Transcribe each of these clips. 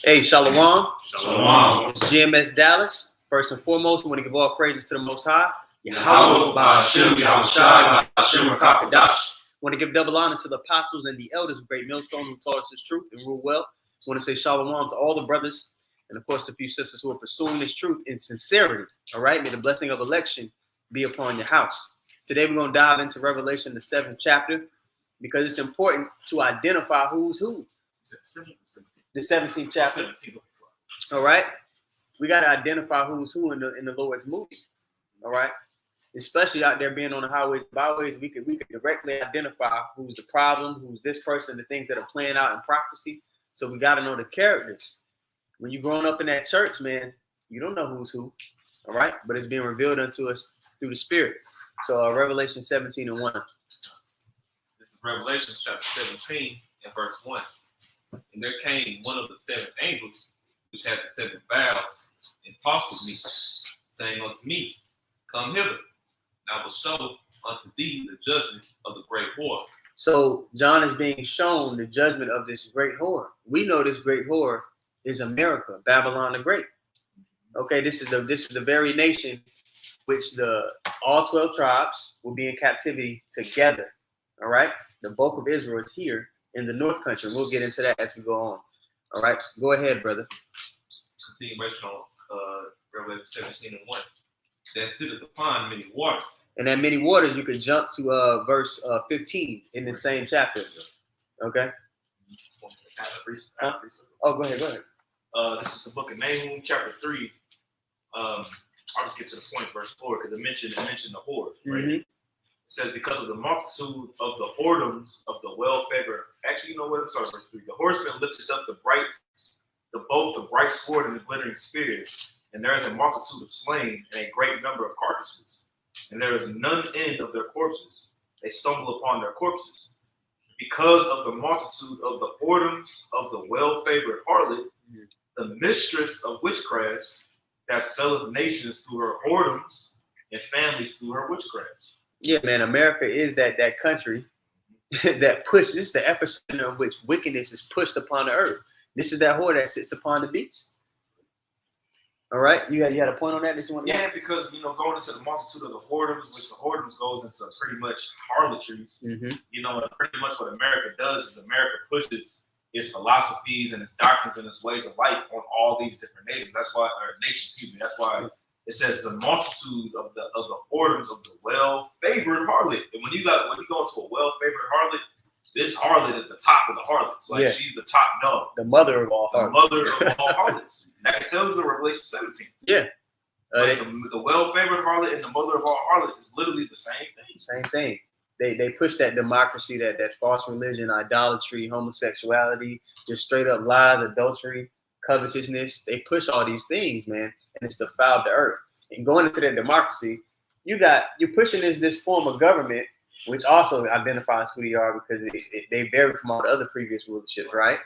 Hey, Shalom. Shalom. It's GMS Dallas. First and foremost, we want to give all praises to the Most High. Yahweh, Ba'ashem, Yahushai, Ba'ashem, Rakakadash. Want to give double honor to the apostles and the elders of Great Millstone who taught us this truth and rule well. Want to say Shalom to all the brothers and, of course, the few sisters who are pursuing this truth in sincerity. All right? May the blessing of election be upon your house. Today, we're going to dive into Revelation, the 7th chapter, because it's important to identify who's who. The 17th chapter. All right? We got to identify who's who in the Lord's movie. All right? Especially out there being on the highways and byways, we could directly identify who's the problem, who's this person, the things that are playing out in prophecy. So we got to know the characters. When you're growing up in that church, man, you don't know who's who. All right? But it's being revealed unto us through the Spirit. So Revelation 17 and 1. This is Revelation chapter 17 and verse 1. And there came one of the seven angels, which had the seven vials, and talked with me, saying unto me, Come hither, and I will show unto thee the judgment of the great whore. So John is being shown the judgment of this great whore. We know this great whore is America, Babylon the Great. Okay, this is the very nation which all 12 tribes will be in captivity together. All right, the bulk of Israel is here in the North Country. We'll get into that as we go on. All right, go ahead, brother. Continuation on Revelation 17 and 1. That sitteth upon many waters. And that many waters, you could jump to verse 15 in the same chapter. Okay. Oh, go ahead. This is the book of Nahum, chapter 3. I'll just get to the point, verse 4, because it mentioned the whore, right? Mm-hmm. It says, because of the multitude of the whoredoms of the well-favored. Actually, you know what? I'm sorry, verse 3. The horseman lifted up both the bright sword and the glittering spear, and there is a multitude of slain and a great number of carcasses, and there is none end of their corpses. They stumble upon their corpses. Because of the multitude of the whoredoms of the well-favored harlot, the mistress of witchcrafts, that selleth nations through her whoredoms and families through her witchcrafts. Yeah, man, America is that country that pushes. This is the epicenter of which wickedness is pushed upon the earth. This is that whore that sits upon the beast. All right, you had a point on that? That you want to yeah, because going into the multitude of the whoredoms, which the whoredoms goes into pretty much harlotries. Mm-hmm. And pretty much what America does is America pushes its philosophies and its doctrines and its ways of life on all these different nations. That's why That's why it says the multitude of the whoredoms of the well-favored harlot. And when you go into a well-favored harlot, this harlot is the top of the harlots. Like she's the top dog. The mother of all harlots. The mother of all harlots. That tells you in Revelation 17. Yeah. The well-favored harlot and the mother of all harlots is literally the same thing. Same thing. They push that democracy, that false religion, idolatry, homosexuality, just straight up lies, adultery, covetousness. They push all these things, man, and it's the foul of the earth. And going into that democracy, you're pushing this form of government, which also identifies who they are because they vary from all the other previous rulerships, right?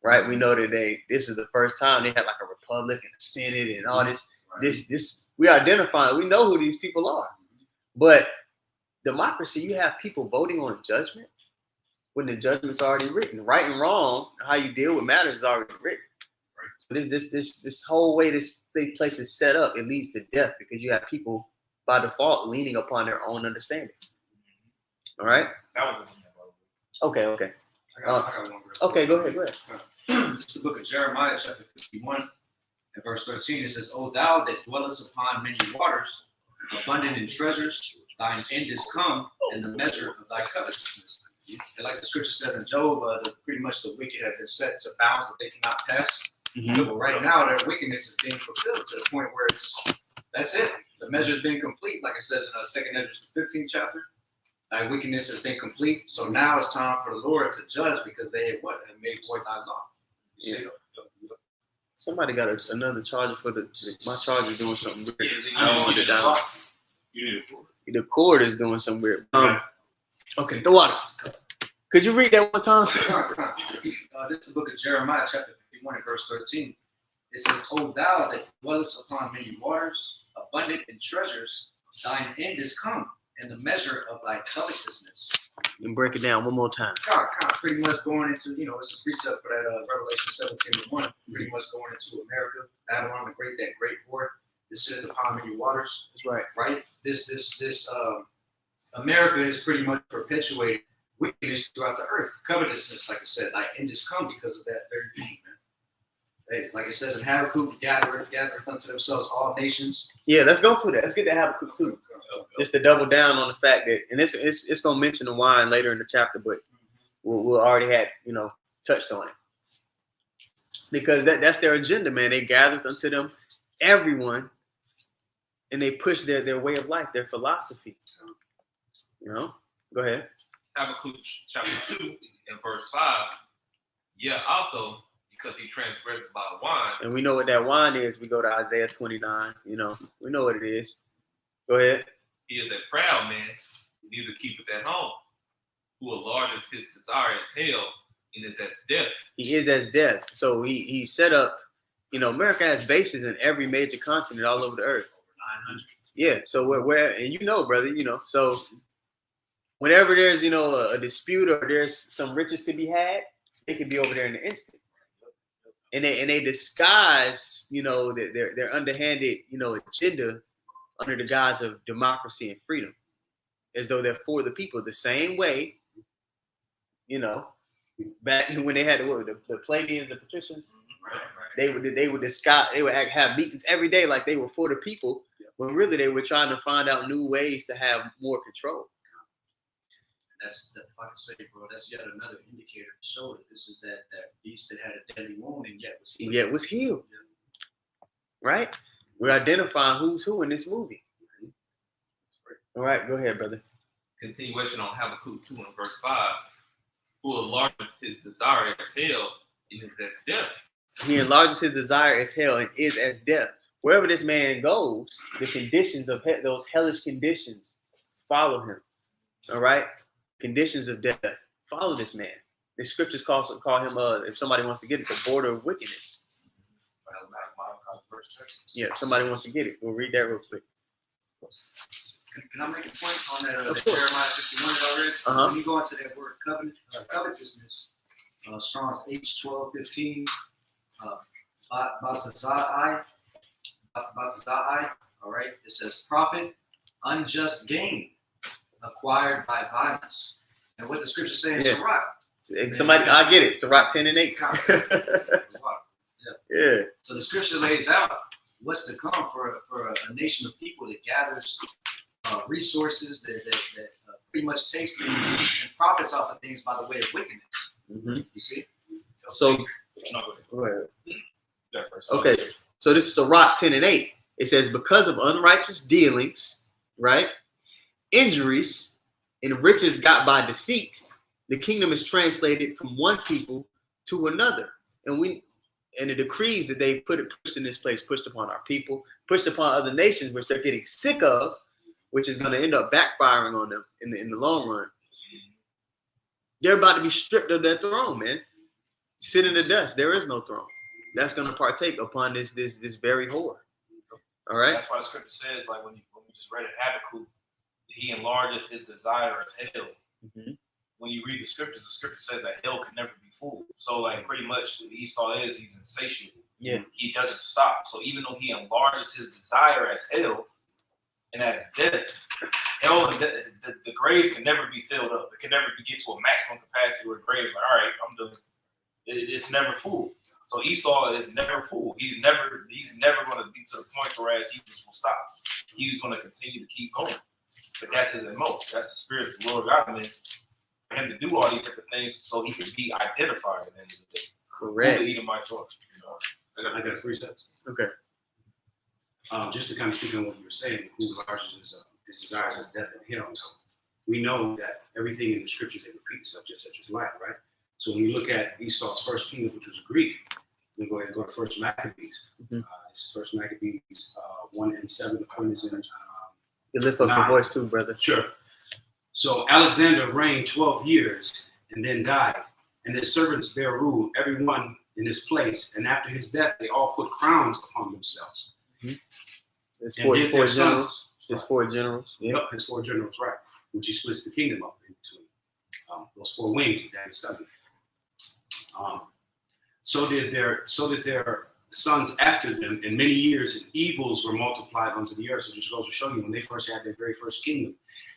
Right. We know that this is the first time they had like a republic and a senate and all this. Right. This we identify. We know who these people are, but democracy, you have people voting on judgment when the judgment's already written. Right and wrong, how you deal with matters is already written. Right. So this whole way this place is set up, it leads to death because you have people by default leaning upon their own understanding. All right. That was okay. I got one. Okay, go ahead. This is the book of Jeremiah, chapter 51, and verse 13. It says, O thou that dwellest upon many waters, abundant in treasures, thine end is come, and the measure of thy covetousness. And like the scripture says in Job, pretty much the wicked have been set to bounds that they cannot pass. Mm-hmm. But right now, their wickedness is being fulfilled to the point where that's it. The measure is being complete, like it says in 2 Ezra 15th chapter. Thy wickedness has been complete. So now it's time for the Lord to judge because they had made void thy law. Yeah. Somebody got another charger for my charger's doing something weird. I don't want it down. You need a cord. The cord is doing something weird. Okay, the water. Could you read that one time? This is the book of Jeremiah, chapter 51, and verse 13. It says, O thou that dwellest upon many waters, abundant in treasures, thine end is come, and the measure of thy covetousness. And break it down one more time. Kind of pretty much going into, it's a precept for that Revelation 17:1, pretty much going into America. Babylon the Great, that great port. This is upon many waters. That's right. Right? This America has pretty much perpetuated wickedness throughout the earth. Covetousness, like I said, thy end is come because of that very thing, man. Hey, like it says in Habakkuk, gathereth unto themselves all nations. Yeah, let's go through that. Let's get to Habakkuk too. Just to double down on the fact that, and it's gonna mention the wine later in the chapter, but we'll already had touched on it because that's their agenda, man. They gathered unto them everyone, and they push their way of life, their philosophy. Go ahead. Habakkuk chapter 2 and verse 5. Yeah, also because he transgressed by wine. And we know what that wine is. We go to Isaiah 29. We know what it is. Go ahead. He is a proud man, neither keepeth at home, who enlargeth his desire as hell, and is as death. He is as death. So he set up, America has bases in every major continent all over the earth. Over 900. Yeah. So we're and brother, so whenever there's, a dispute or there's some riches to be had, they can be over there in an instant. And they disguise, their underhanded, agenda under the guise of democracy and freedom, as though they're for the people. The same way, back when they had the plebeians, the patricians, Right. they would disguise, they would have meetings every day like they were for the people, when really they were trying to find out new ways to have more control. That's if I can say, bro, that's yet another indicator to show that this is that beast that had a deadly wound and yet was healed. Right? We're identifying who's who in this movie. All right, go ahead, brother. Continuation on Habakkuk 2 and verse 5. Who enlargeth his desire as hell, and is as death. He enlarges his desire as hell and is as death. Wherever this man goes, the conditions of those hellish conditions follow him. All right? Conditions of death follow this man. The scriptures call him, if somebody wants to get it, the border of wickedness. Yeah, somebody wants to get it. We'll read that real quick. Can I make a point on that Jeremiah 51 already? When you go into that word covetousness, Strong's H1215, Batazai, all right? It says profit, unjust gain, acquired by violence. And what the scripture saying is Sirach. Somebody, I get it. Sirach 10 and 8. Yeah. So the scripture lays out what's to come for a nation of people that gathers resources that pretty much takes things and profits off of things by the way of wickedness. Mm-hmm. You see? So, go ahead. Okay. So this is Sirach 10 and 8. It says, because of unrighteous dealings, right? Injuries and riches got by deceit, the kingdom is translated from one people to another. And the decrees that they pushed in this place, pushed upon our people, pushed upon other nations, which they're getting sick of, which is going to end up backfiring on them in the long run. They're about to be stripped of their throne, man. Sit in the dust. There is no throne. That's going to partake upon this very whore. All right. That's why the scripture says, like when we just read it, Habakkuk, he enlargeth his desire as hell. Mm-hmm. When you read the scripture says that hell can never be full. So like pretty much what Esau is, he's insatiable. Yeah. He doesn't stop. So even though he enlarges his desire as hell and as death, hell and the grave can never be filled up. It can never get to a maximum capacity where the grave is like, all right, I'm done. It's never full. So Esau is never full. He's never going to be to the point whereas he just will stop. He's going to continue to keep going. But that's his MO. That's the spirit of the Lord God in him. For him to do all these different things so he can be identified at the end of the day. Correct. Who the Edomite was, I got a preset. Okay. Just to kind of speak on what you were saying, who enlarges his desires as death and hell. We know that everything in the scriptures that repeat itself, just such as life, right? So when you look at Esau's first kingdom, which was a Greek, we go ahead and go to First Maccabees. Mm-hmm. This is First Maccabees 1 and 7. The point is in. You lift up your voice too, brother. Sure. So Alexander reigned 12 years and then died, and his servants bare rule, every one in his place. And after his death, they all put crowns upon themselves. Mm-hmm. It's and did their sons. His four generals. Yep, his four generals, right? Which he splits the kingdom up into those four wings of Daniel 7. So did their sons after them, and many years and evils were multiplied unto the earth. So it just goes to show you, when they first had their very first kingdom,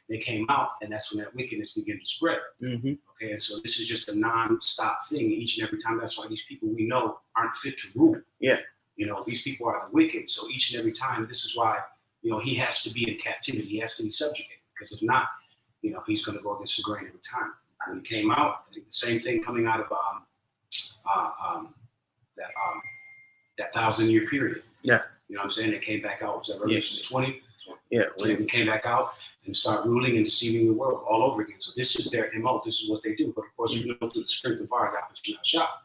they came out, and that's when that wickedness began to spread. Mm-hmm. Okay, and so this is just a non-stop thing each and every time. That's why these people we know aren't fit to rule. Yeah. You know, these people are the wicked. So each and every time, this is why, you know, he has to be in captivity. He has to be subjugated, because if not, you know, he's going to go against the grain every time. When he came out, I think the same thing coming out of that 1,000-year period. Yeah. You know what I'm saying? They came back out. Was that Revelation 20? Yeah. They came back out and start ruling and deceiving the world all over again. So this is their MO. This is what they do. But of course, you know, through the strength of our God, but you not shop.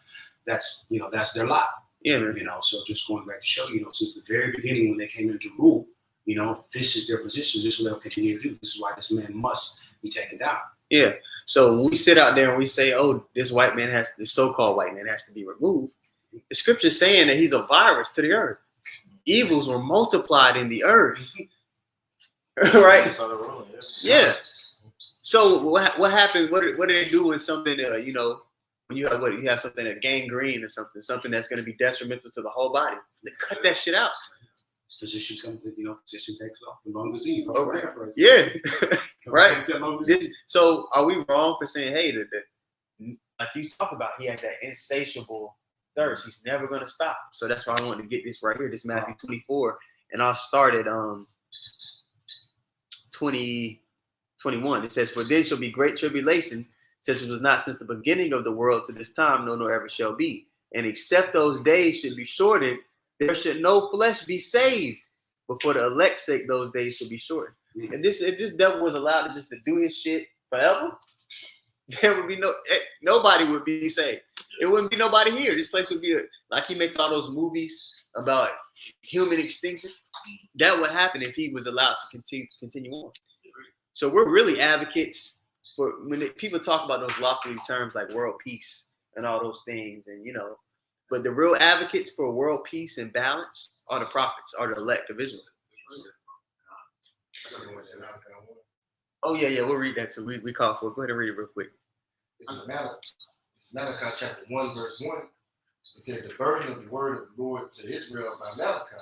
That's, you know, that's their lot. Yeah, man. You know, so just going back to show, you know, since the very beginning when they came into rule, you know, this is their position. This is what they'll continue to do. This is why this man must be taken down. Yeah. So when we sit out there and we say, oh, this so-called white man has to be removed, the scripture's saying that he's a virus to the earth. Evils were multiplied in the earth. Right? Yeah. So what happened? What do they do when something, you know, when you have something, a gangrene or something that's going to be detrimental to the whole body? They cut that shit out. Physician comes, you know, physician takes off the lung disease. Oh, right. Yeah. Right. So are we wrong for saying, hey, like you talk about, he had that insatiable thirst. He's never going to stop. So that's why I wanted to get this right here, this Matthew 24. And I'll start at 21. It says, for there shall be great tribulation, such as was not since the beginning of the world to this time, no, nor ever shall be. And except those days should be shortened, there should no flesh be saved. But for the elect's sake, those days should be shortened. And if this devil was allowed to just to do his shit forever, there would be nobody would be saved. It wouldn't be nobody here. This place would be like he makes all those movies about human extinction. That would happen if he was allowed to continue on. So we're really advocates for when people talk about those lofty terms like world peace and all those things, and you know, but the real advocates for world peace and balance are the prophets, are the elect of Israel. Oh yeah, we'll read that too. We call for it. Go ahead and read it real quick. This is Malachi chapter 1, verse 1. It says, the burden of the word of the Lord to Israel by Malachi.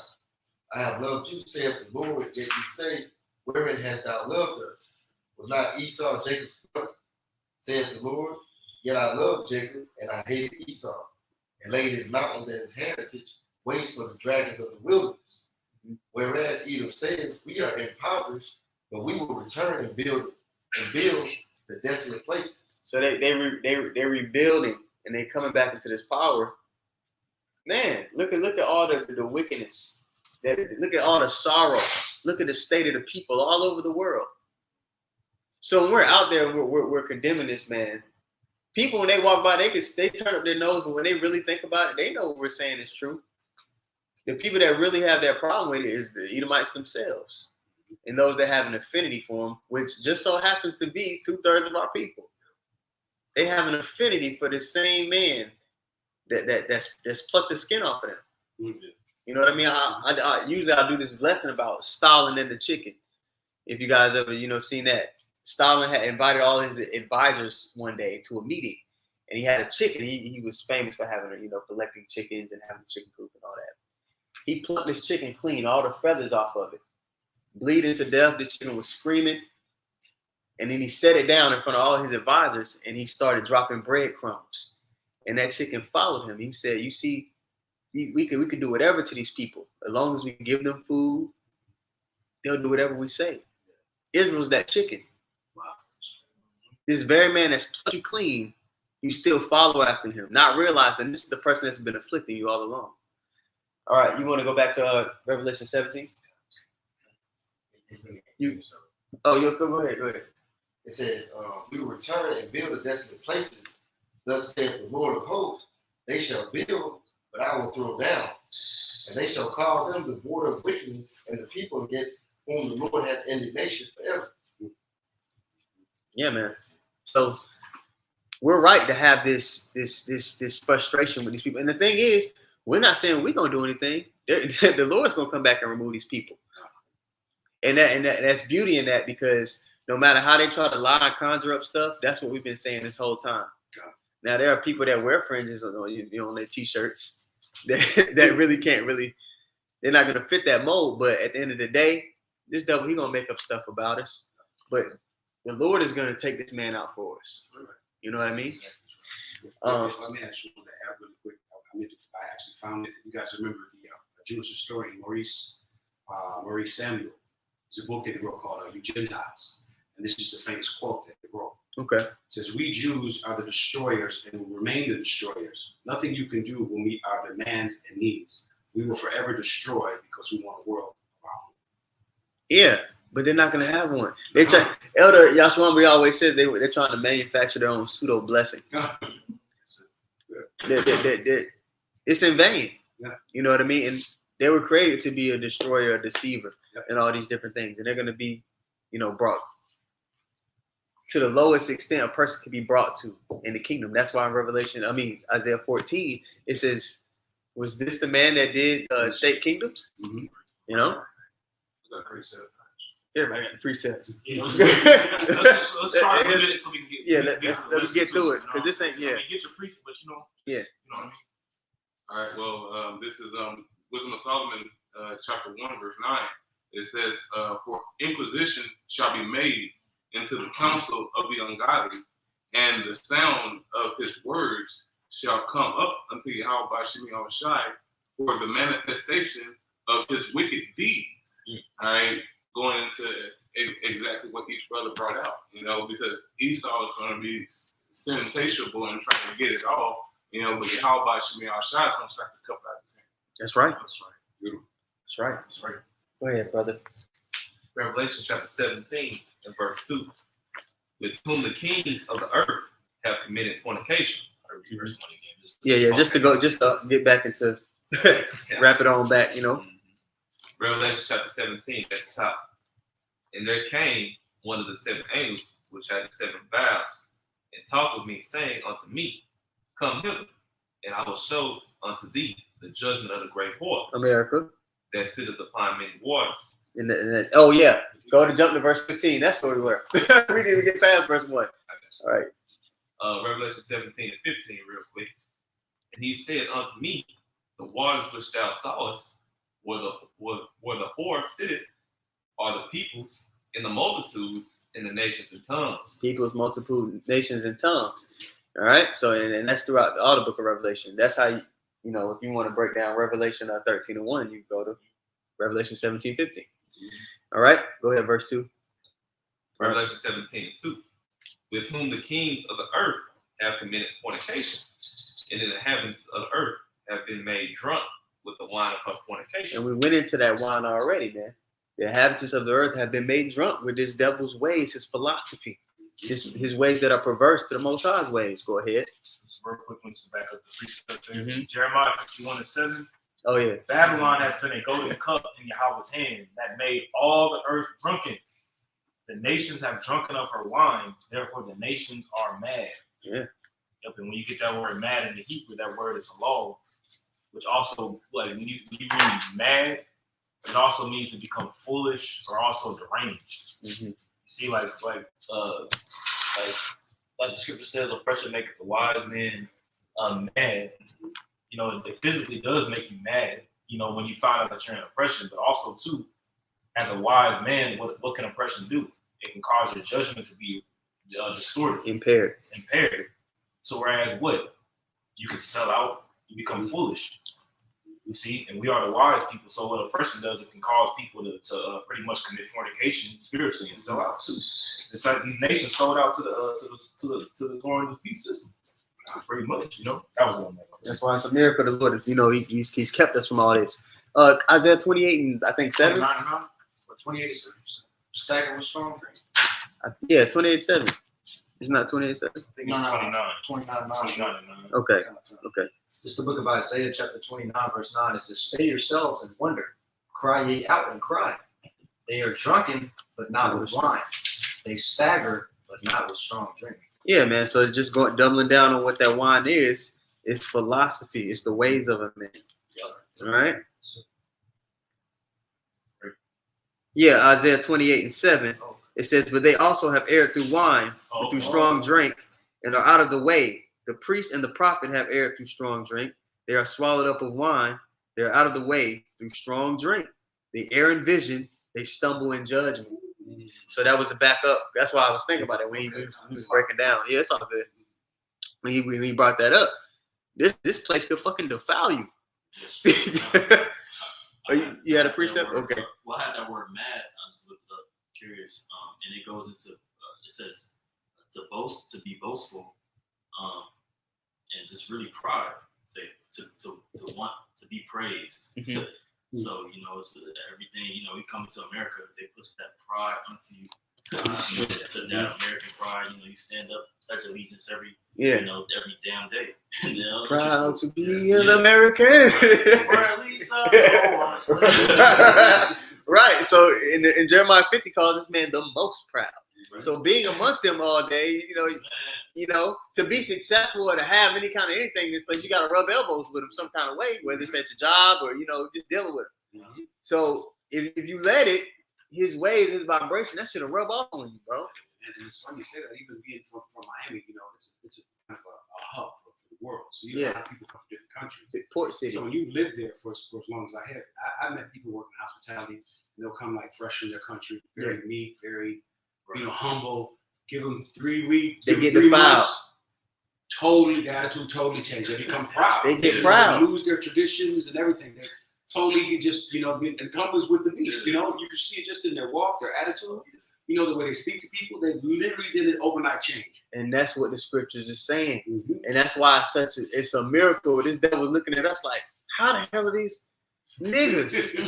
I have loved you, saith the Lord, yet you say, wherein hast thou loved us? Was not Esau Jacob's brother? Saith the Lord, yet I loved Jacob, and I hated Esau, and laid his mountains and his heritage waste for the dragons of the wilderness. Whereas Edom said, we are impoverished, but we will return and build the desolate places. So they're rebuilding and they're coming back into this power. Man, look at all the wickedness. Look at all the sorrow. Look at the state of the people all over the world. So when we're out there, we're condemning this man. People, when they walk by, they turn up their nose, but when they really think about it, they know what we're saying is true. The people that really have that problem with it is the Edomites themselves, and those that have an affinity for them, which just so happens to be 2/3 of our people. They have an affinity for the same man that's plucked the skin off of them. Mm-hmm. You know what I mean? I usually I'll do this lesson about Stalin and the chicken. If you guys ever, seen that. Stalin had invited all his advisors one day to a meeting, and he had a chicken. He was famous for having, collecting chickens and having chicken coop and all that. He plucked this chicken clean, all the feathers off of it, bleeding to death. The chicken was screaming, and then he set it down in front of all his advisors, and he started dropping breadcrumbs. And that chicken followed him. He said, "You see, we could do whatever to these people as long as we give them food. They'll do whatever we say." Israel's that chicken. Wow. This very man that's plucked you clean, you still follow after him, not realizing this is the person that's been afflicting you all along. All right, you want to go back to Revelation 17? Go ahead. It says, we will return and build the desolate places. Thus saith the Lord of hosts, they shall build, but I will throw down. And they shall call them the border of wickedness, and the people against whom the Lord hath indignation forever. Yeah, man. So we're right to have this frustration with these people. And the thing is, we're not saying we're gonna do anything. The Lord's gonna come back and remove these people. And that's beauty in that, because no matter how they try to lie and conjure up stuff, that's what we've been saying this whole time. Now there are people that wear fringes on their t-shirts, that really can't really. They're not gonna fit that mold. But at the end of the day, this devil, he gonna make up stuff about us. But the Lord is gonna take this man out for us. You know what I mean? If I may actually want to add really quick, I actually found it. You guys remember the Jewish historian Maurice Samuel? It's a book that he wrote called You Gentiles. And this is a famous quote that he wrote. Okay. It says, "We Jews are the destroyers and will remain the destroyers. Nothing you can do will meet our demands and needs. We will forever destroy because we want a world of our own." Yeah, but they're not gonna have one. They try. Elder Yashwambi always says they're trying to manufacture their own pseudo blessing. It's in vain. Yeah. You know what I mean? And they were created to be a destroyer, a deceiver, and all these different things. And they're gonna be, brought to the lowest extent a person can be brought to in the kingdom. That's why in Isaiah 14, it says, "Was this the man that did shake kingdoms?" Mm-hmm. You know. Everybody got the precepts. Yeah, let's try to limit it so we can get. Let's get through it because this ain't. Yeah. I mean, get your precept, but Yeah. You know what I mean. All right. Well, this is Wisdom of Solomon, chapter 1, verse 9. It says, "For inquisition shall be made into the counsel of the ungodly, and the sound of his words shall come up unto Yahweh by Shemi Shai for the manifestation of his wicked deeds." All right, going into exactly what each brother brought out, because Esau is going to be sensational and trying to get it all, but Yahweh by Shemi Shai is going to start to cup out his hand. That's right. That's right. Beautiful. That's right. That's right. Go ahead, brother. Revelation chapter 17 and verse 2. "With whom the kings of the earth have committed fornication." Verse 20 again. Yeah. Just to get back into wrap it on back. Revelation chapter 17 at the top. "And there came one of the 7 angels which had the 7 vials, and talked with me, saying unto me, Come hither, and I will show unto thee the judgment of the great whore America. that sitteth upon many waters." Go to jump to verse 15. That's where we were. We didn't even get past verse 1. All right. Revelation 17 and 15, real quick. "And he said unto me, The waters which thou sawest, where the whore sitteth, are the peoples and the multitudes and the nations and tongues." Peoples, multiple nations, and tongues. All right. So, and that's throughout all the book of Revelation. That's how if you want to break down Revelation 13 and 1, you go to Revelation 17, 15. All right. Go ahead, verse 2. Revelation 17 and 2. "With whom the kings of the earth have committed fornication, and the inhabitants of the earth have been made drunk with the wine of her fornication." And we went into that wine already, man. The inhabitants of the earth have been made drunk with this devil's ways, his philosophy, his ways that are perverse to the Most High's ways. Go ahead. Just real quick, let's back up the precept there. Mhm. Jeremiah 51 and 7. Oh, yeah. "Babylon has been a golden cup in Yahweh's hand that made all the earth drunken. The nations have drunken of her wine, therefore the nations are mad." Yeah. Yep, and when you get that word mad in the Hebrew, that word is halal, which also, when you mean mad, it also means to become foolish or also deranged. Mm-hmm. See, like the scripture says, "Oppression maketh the wise man mad." It physically does make you mad, when you find out that you're in oppression, but also too, as a wise man, what can oppression do? It can cause your judgment to be distorted, Impaired. So whereas what? You can sell out, you become foolish. You see, and we are the wise people. So what oppression does, it can cause people to pretty much commit fornication spiritually and sell out too. It's like these nations sold out to the foreign defeat system. Pretty much, that was one. That's why it's a miracle. The Lord is, he's kept us from all this. Isaiah 28 and I think 7. 28 is stagger with strong drink. 28:7. It's not 28:7. I think it's 29. 29. Okay. It's the book of Isaiah, chapter 29, verse 9. It says, "Stay yourselves and wonder. Cry ye out and cry. They are drunken, but not with wine. They stagger, but not with strong drink." Yeah, man. So it's just doubling down on what that wine is. It's philosophy. It's the ways of a man. All right. Yeah, Isaiah 28 and 7. It says, "But they also have erred through wine, through strong drink, and are out of the way. The priest and the prophet have erred through strong drink, They are swallowed up of wine. They are out of the way through strong drink. They err in vision. They stumble in judgment. So that was the backup. That's why I was thinking about it when he was breaking down. Yeah, it's all good. When he brought that up, this place could fucking defile you. You had a precept? Okay. Well, I had that word mad. I just looked it up, curious. And it goes into, it says to boast, to be boastful, and just really pride. Say to want to be praised. Mm-hmm. So, it's everything, we come to America, they push that pride onto you. To that American pride, you stand up, pledge allegiance every damn day. Proud to be an American. Or at least, right. So in Jeremiah 50 calls this man the most proud. Right. So being amongst them all day, to be successful or to have any kind of anything in this place, you got to rub elbows with them some kind of way, whether it's at your job or, just dealing with them. Mm-hmm. So if you let it, his waves, his vibration, that should have rub off on you, bro. And it's funny you say that. Even being from Miami, it's a kind of a hub for the world. So a lot of people come from different countries. The port city. So when you live there for as long as I have, I met people working in hospitality. And they'll come like fresh in their country, very meek, very humble. Give them 3 weeks. They get the file. Totally, the attitude totally changed. They become proud. They get proud. They lose their traditions and everything. They totally get just, encompassed with the beast. You can see it just in their walk, their attitude. The way they speak to people, they literally did an overnight change. And that's what the scriptures is saying. Mm-hmm. And that's why it's a miracle. This devil was looking at us like, how the hell are these niggas?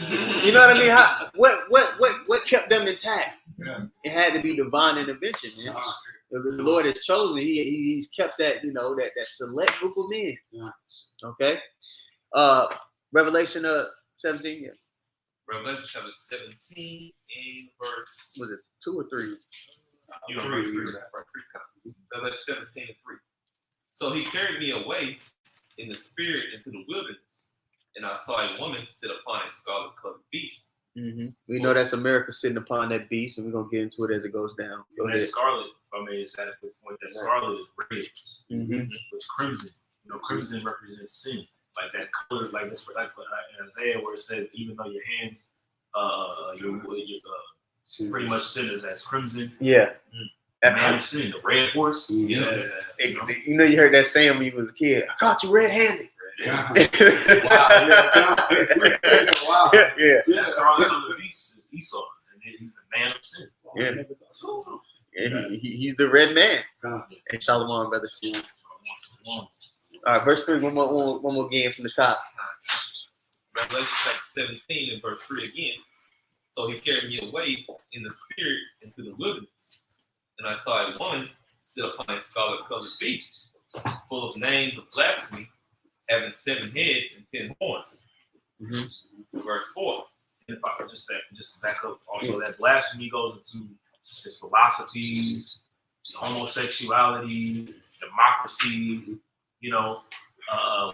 You know what I mean? What kept them intact? Yeah. It had to be divine intervention, man. The Lord has chosen. He's kept that, that select group of men. Yeah. Okay. Revelation 17. Yeah. Revelation chapter 17 in verse. Was it 2 or 3? Revelation 17 and 3. So he carried me away in the spirit into the wilderness, and I saw a woman sit upon a scarlet-colored beast. Mm-hmm. We know that's America sitting upon that beast, and we're gonna get into it as it goes down. Go ahead. Scarlet, if I may just add a quick point, that scarlet is red, which crimson. Crimson represents sin. Like that color, like this, like in Isaiah, where it says, even though your hands, you're pretty much sin as crimson. Yeah. Man of sin, the red horse. Yeah. You heard that saying when you was a kid. I caught you red-handed. Yeah. Wow. Yeah. The scarlet colored beast is Esau, and he's the man of sin. Yeah. He's the red man. And Shalom, brother. All right, verse 3, one more game from the top. Revelation chapter 17 and verse 3 again. So he carried me away in the spirit into the wilderness, and I saw a woman sit upon a scarlet-colored beast, full of names of blasphemy, having 7 heads and 10 horns. Mm-hmm. Verse 4. And if I could just to back up, also that blasphemy goes into his philosophies, homosexuality, democracy,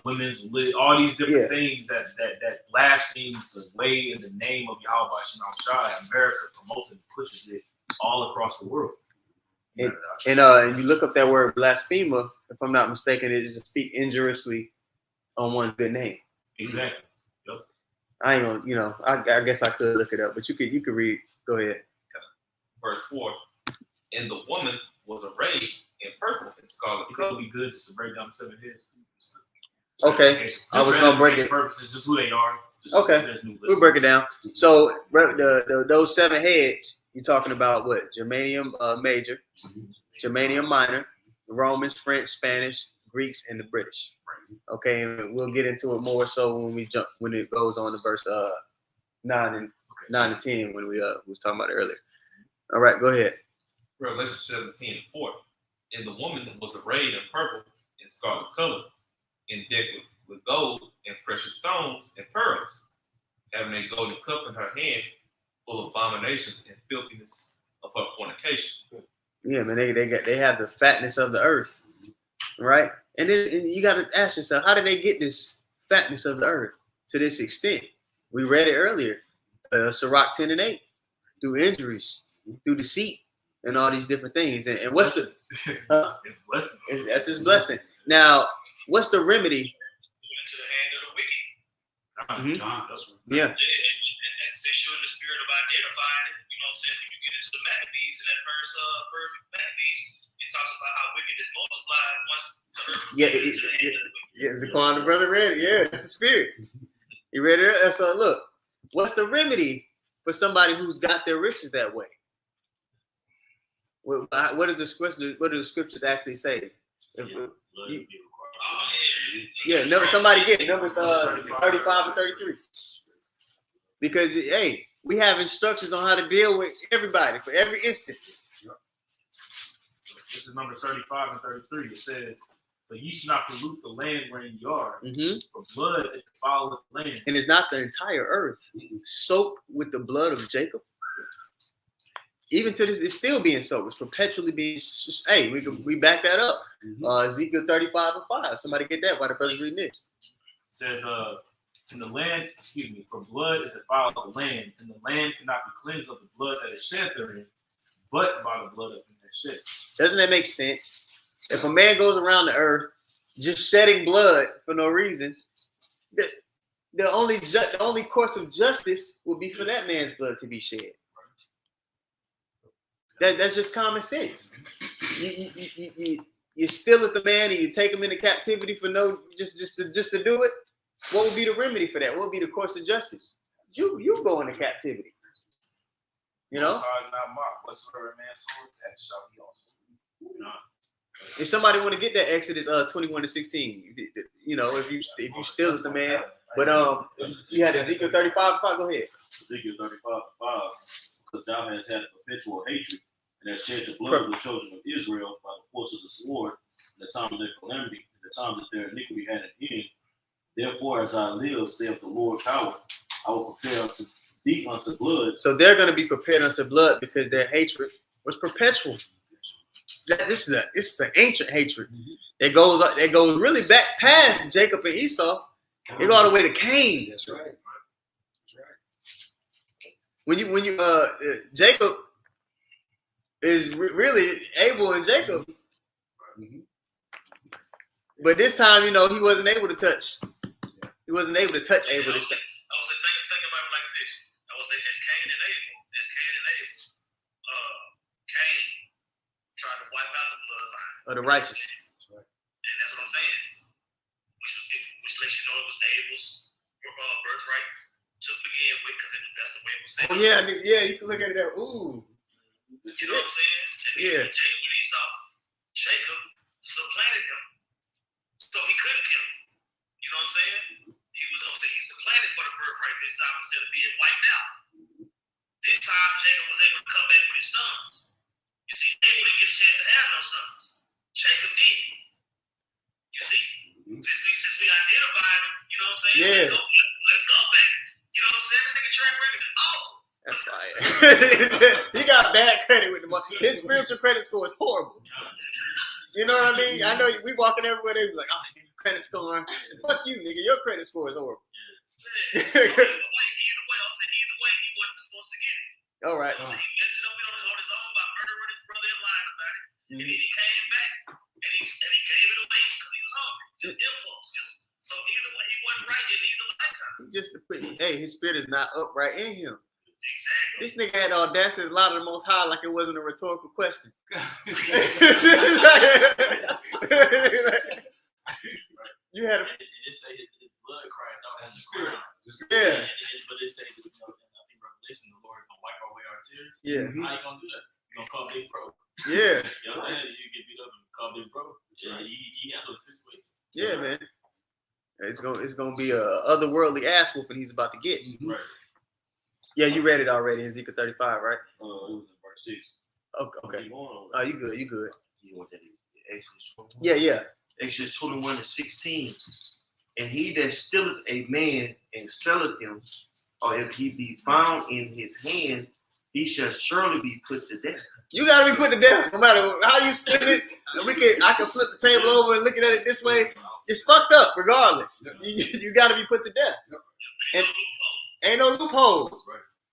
women's all these different things that blaspheme the way in the name of Yahweh Shalom Shai. America promotes and pushes it all across the world. And you look up that word blasphemer, if I'm not mistaken, it is to speak injuriously on one's good name. Exactly. Yep. I ain't gonna, I guess I could look it up, but you could read. Go ahead. Verse 4. And the woman was arrayed in purple and scarlet. It could be good just to break down the 7 heads. Okay, I was gonna break it. Purposes, just who they are. Okay, we'll break it down. So those 7 heads, you're talking about what? Germanium major, Germanium minor, Romans, French, Spanish, Greeks, and the British. Okay, and we'll get into it more so when it goes on to verse 9 and 10 when we was talking about it earlier. All right, go ahead. Revelation 17 and 4. And the woman was arrayed in purple and scarlet color, and decked with gold and precious stones and pearls, having a golden cup in her hand, full of abomination and filthiness of her fornication. Yeah, man, they have the fatness of the earth, right? And then you got to ask yourself, how did they get this fatness of the earth to this extent? We read it earlier, Sirach 10 and 8, through injuries, through deceit, and all these different things. And what's the it's blessing? That's his blessing. Now, what's the remedy Mhm. John, that's what. Yeah. And since you're in the spirit of identifying it, you know what I'm saying? When you get into the Maccabees, in that first Maccabees, it talks about how wickedness multiplied once the earth was Yeah, given into the hand of the wicked. Yeah, Zaquan, the brother read it. Yeah, it's the spirit. You read it? So look, what's the remedy for somebody who's got their riches that way? What does the scriptures actually say? Yeah, somebody get Numbers 35 and 33. Because hey, we have instructions on how to deal with everybody for every instance. This is Numbers 35 and 33. It says, "So ye shall not pollute the land wherein ye are, for blood that defileth the land." And it's not the entire earth soaked with the blood of Jacob. Even to this, it's still being soaked. It's perpetually being. Hey, we back that up. Ezekiel 35 and 5. Somebody get that while the brother's reading this. It says, "In the land, for blood that defileth the land, and the land cannot be cleansed of the blood that is shed therein, but by the blood of him that shed." Doesn't that make sense? If a man goes around the earth just shedding blood for no reason, the only course of justice would be for that man's blood to be shed. That's just common sense. You steal at the man and you take him into captivity for just to do it. What would be the remedy for that? What would be the course of justice? You go into captivity. You know. Whatsoever man sword, that shall be also. If somebody want to get that Exodus 21 to 16, you know, if you steal at the man, but you had Ezekiel 35. Go ahead. Ezekiel 35:5, because thou hast had a perpetual hatred, and hast shed the blood of the children of Israel by the force of the sword, in the time of their calamity, in the time that their iniquity had an end. Therefore, as I live, saith the Lord power, I will prepare unto thee unto blood. So they're going to be prepared unto blood because their hatred was perpetual. This is an ancient hatred. It goes really back past Jacob and Esau. It go all the way to Cain. That's right. When you Jacob is really Abel and Jacob, but this time he wasn't able to touch. He wasn't able to touch Abel this time. I would say think about it like this. I would say as Cain and Abel, Cain tried to wipe out the bloodline Of the righteous. and that's what I'm saying. Which lets you know it was Abel's birthright to begin with, because that's the way it was said. Oh yeah, you can look at it that. Ooh. You know what I'm saying? And Yeah. Jacob and Esau, Jacob supplanted him, so he couldn't kill him. You know what I'm saying? He supplanted for the birthright this time instead of being wiped out. This time Jacob was able to come back with his sons. You see, Abel didn't get a chance to have no sons. Jacob did. You see? Since we identified him, you know what I'm saying? Yeah. Let's go back. You know what I'm saying? The nigga track record is awful. That's fire. He got bad credit with the money. His spiritual credit score is horrible. You know what I mean? I know we walking everywhere, they be like, "Oh, credit score." Fuck you, nigga. Your credit score is horrible. Either way, he wasn't supposed to get it. All right. So he messed it up on his own by murdering his brother and lying about it. And then he came back and he gave it away because he was hungry. Just impulse. So either way, he wasn't right in either lifetime. His spirit is not upright in him. Exactly. This nigga had the audacity to lie to the Most High like it wasn't a rhetorical question. You had a It say his blood cried out as a spirit. yeah. But it say, I think Revelation, the Lord gonna wipe away our tears. Yeah. How you gonna do that? You gonna call Big Bro? Yeah. You know what I'm saying? You get beat up and call Big Bro. Yeah, he handled the situation. Yeah, man. It's gonna be a otherworldly ass whooping he's about to get. Right. Yeah, you read it already, Ezekiel 35, right? It was in verse 6. Okay. Keep going. Oh, you good? You good? You want that in Exodus 21? Yeah. Exodus 21 and 16. And he that stealeth a man and selleth him, or if he be found in his hand, he shall surely be put to death. You gotta be put to death, no matter how you spin it. I can flip the table over and looking at it this way. It's fucked up, regardless. You gotta be put to death. And ain't no loophole.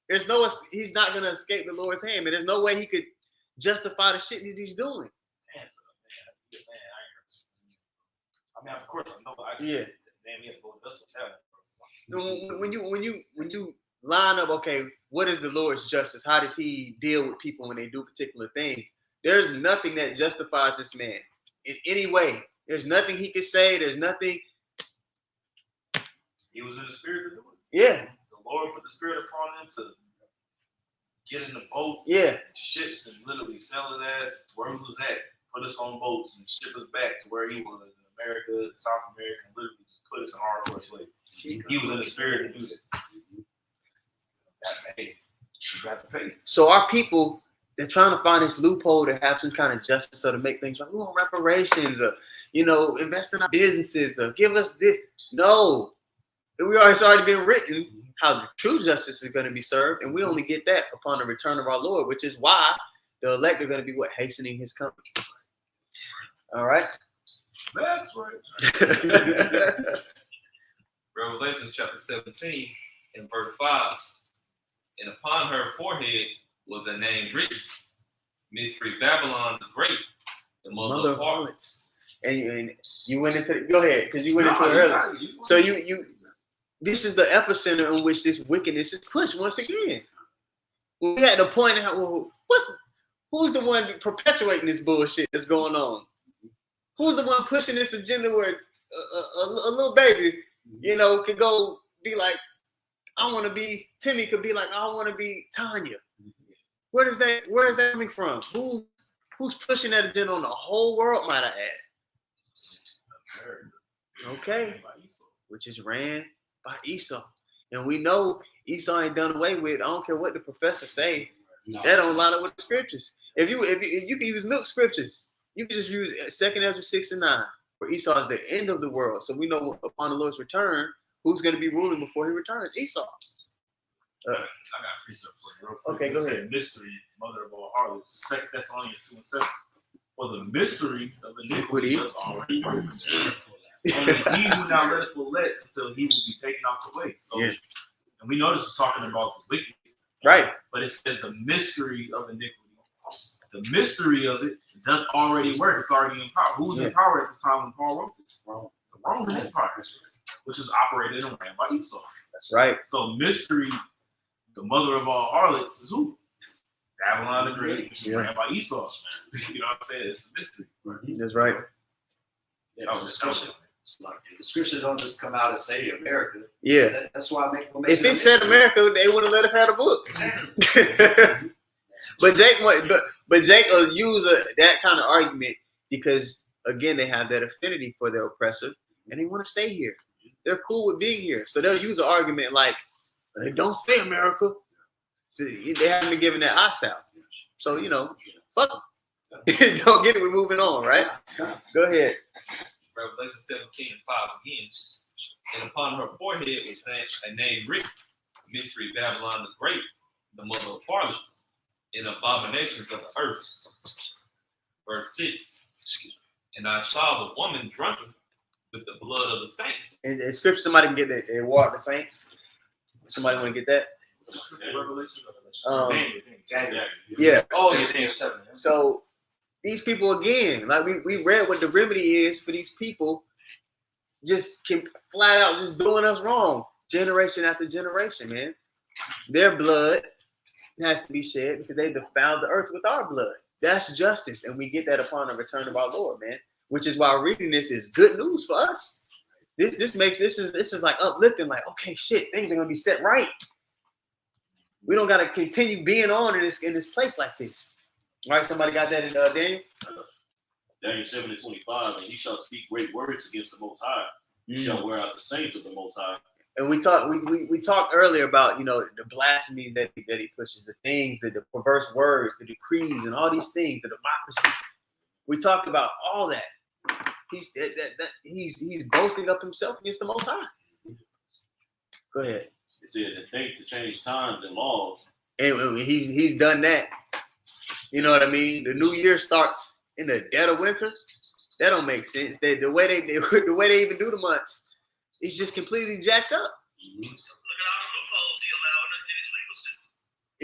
There's he's not gonna escape the Lord's hand, man. There's no way he could justify the shit that he's doing. I mean, of course, I know. Yeah. Man, we have to go to this hotel. When you line up, okay, what is the Lord's justice? How does he deal with people when they do particular things? There's nothing that justifies this man in any way. There's nothing he could say. There's nothing. He was in the spirit to do it. Yeah. The Lord put the spirit upon him to get in the boat, Yeah. ships, and literally sell his ass where he was at. Put us on boats and ship us back to where he was in America, South America, and literally just put us in hardcore slavery. He was in the spirit to do that. Hey, you got to pay. So our people, they're trying to find this loophole to have some kind of justice or to make things like, we want reparations or, invest in our businesses or give us this. No. It's already been written how the true justice is going to be served, and we only get that upon the return of our Lord, which is why the elect are going to be hastening his coming. All right? That's right. Revelation chapter 17 and verse 5. And upon her forehead was a name written, Mystery Babylon the Great, the mother of harlots. And you went into go ahead, because you went into it earlier. So this is the epicenter in which this wickedness is pushed once again. We had to point out, well, who's the one perpetuating this bullshit that's going on? Who's the one pushing this agenda where a little baby, could go be like, Timmy could be like, I want to be Tanya. Where is that coming from? Who's pushing that agenda on the whole world, might I add? Okay. Which is ran by Esau. And we know Esau ain't done away with. I don't care what the professors say. No. That don't line up with the scriptures. If you can use milk scriptures, you can just use 2 Ezra 6 and 9, where Esau is the end of the world. So we know upon the Lord's return, who's going to be ruling before he returns? Esau. I got a precept for you. Okay, go ahead. Mystery, mother of all harlots. 2 Thessalonians 2 and 7. For the mystery of iniquity is already written. Only he will not let until he will be taken out the way. So, yes. And we know this is talking about the wicked. Right. But it says the mystery of iniquity. The mystery of it doesn't already work. It's already in power. Who's in power at this time when Paul wrote this? The Roman Empire, which is operated and ran by Esau. That's right. So mystery, the mother of all harlots, is who? Babylon the Great, which is ran by Esau. You know what I'm saying? It's the mystery. That's right. Yeah, the scripture don't just come out and say America. Yeah. That's why I make. If it said America, they wouldn't let us have a book. Exactly. But Jake will use that kind of argument because, again, they have that affinity for their oppressor and they want to stay here. They're cool with being here. So they'll use an argument like, hey, don't say America. So they haven't been given that eye out. So, fuck them. Don't get it. We're moving on, right? Go ahead. Revelation 17 and 5 again. And upon her forehead was a name written, Mystery Babylon the Great, the mother of harlots, and abominations of the earth. Verse 6. And I saw the woman drunken with the blood of the saints. And scripture, somebody can get that. They war of the saints. Somebody want to get that? Yeah. Oh, yeah, Daniel 7. So these people again, like we read what the remedy is for these people, just can flat out just doing us wrong, generation after generation, man. Their blood has to be shed because they defiled the earth with our blood. That's justice, and we get that upon the return of our Lord, man. Which is why reading this is good news for us. This is like uplifting, like, okay, shit, things are gonna be set right. We don't gotta continue being on in this place like this. All right, somebody got that in Daniel? Daniel 7 and 25, and he shall speak great words against the Most High. He shall wear out the saints of the Most High. And we talked earlier about, the blasphemies that he pushes, the things, the perverse words, the decrees, and all these things, the democracy. We talked about all that. He's boasting up himself against the Most High. Go ahead. It says, and think to change times and laws. And he's done that. You know what I mean? The new year starts in the dead of winter. That don't make sense. The way they even do the months, it's just completely jacked up. Look at all the loopholes he allowing in his legal system.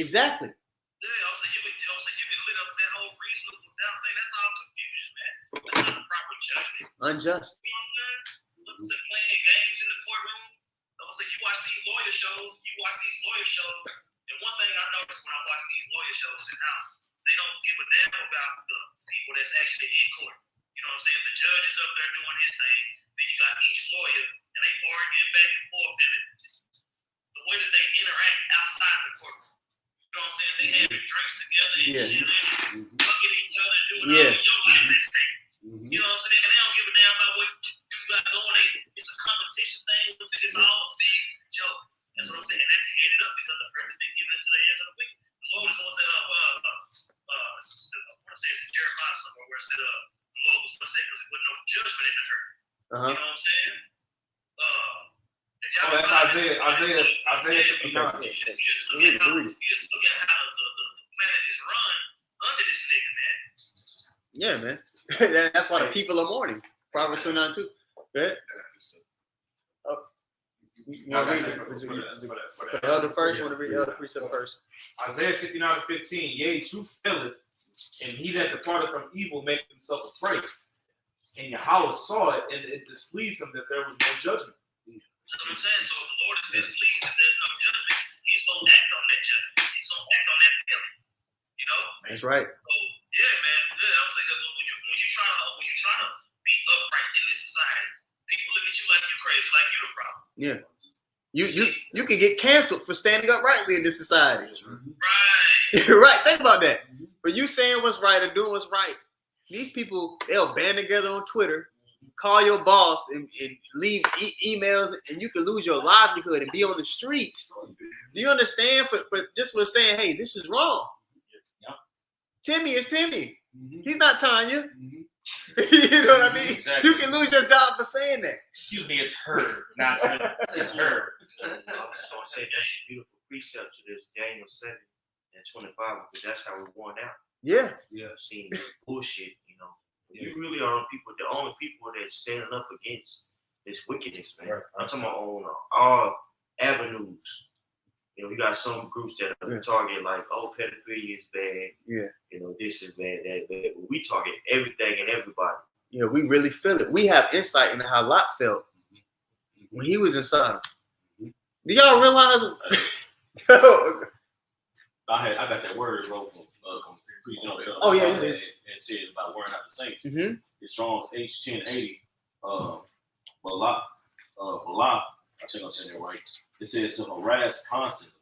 Exactly. Yeah, you can lit up that whole reasonable doubt thing. That's all confusion, man. That's not proper judgment. Unjust. You know what I'm saying? Look, playing games in the courtroom. You watch lawyer shows, you watch these lawyer shows, and one thing I noticed when I watch these lawyer shows is how they don't give a damn about the people that's actually in court. You know what I'm saying? The judge is up there doing his thing, then you got each lawyer, and they arguing back and forth, and the way that they interact outside the courtroom. You know what I'm saying? They having drinks together and shit, and looking at each other and doing all of your life at stake. You know what I'm saying? And they don't give a damn about what you got going. It's a competition thing. It's all a big joke. That's what I'm saying. And that's headed up because the person didn't give it into the hands of the wicked. The Lord is going to say, I want to say it's in Jeremiah somewhere where it said, the Lord was going to say, because it wasn't no judgment in the earth. You know what I'm saying? That's Isaiah 59. You just look at how the planet is run under this nigga, man. Yeah, man. That's why the people are mourning. Proverbs 29:2. Yeah. Oh. You want to read the elder first? You want to read the elder precept first? Isaiah 59:15. Yea, truth faileth, and he that departed from evil maketh himself a prey. And Yahweh saw it, and it displeased him that there was no judgment. That's what I'm saying. So if the Lord is displeased and there's no judgment, he's going to act on that judgment. He's going to act on that feeling. You know? That's right. So, yeah, man. Yeah, I'm saying when you try to be upright in this society, people look at you like you crazy, like you the problem. Yeah. You can get canceled for standing up rightly in this society. Right. Right. Think about that. For you saying what's right or doing what's right, these people, they'll band together on Twitter, call your boss and leave emails, and you can lose your livelihood and be on the street. Do you understand? But just for saying, hey, this is wrong. Yep. Timmy is Timmy. He's not Tanya. You know what I mean? Exactly. You can lose your job for saying that. Excuse me, it's her, not him. It's her. I was gonna say that's a beautiful precept to this Daniel 7 and 25, because that's how we're worn out. Yeah. Seeing this bullshit, you know. You really are the only people that's standing up against this wickedness, man. I'm talking about on all avenues. You know, we got some groups that target like, oh, pedophilia is bad. Yeah. You know, this is bad, that bad. We target everything and everybody. Yeah, we really feel it. We have insight into how Lot felt when he was inside. Do y'all realize? I got that word wrote from Oh yeah. And said about wearing out the saints. It's Strong's H1080. Bala, I think I'm saying it right. It says to harass constantly.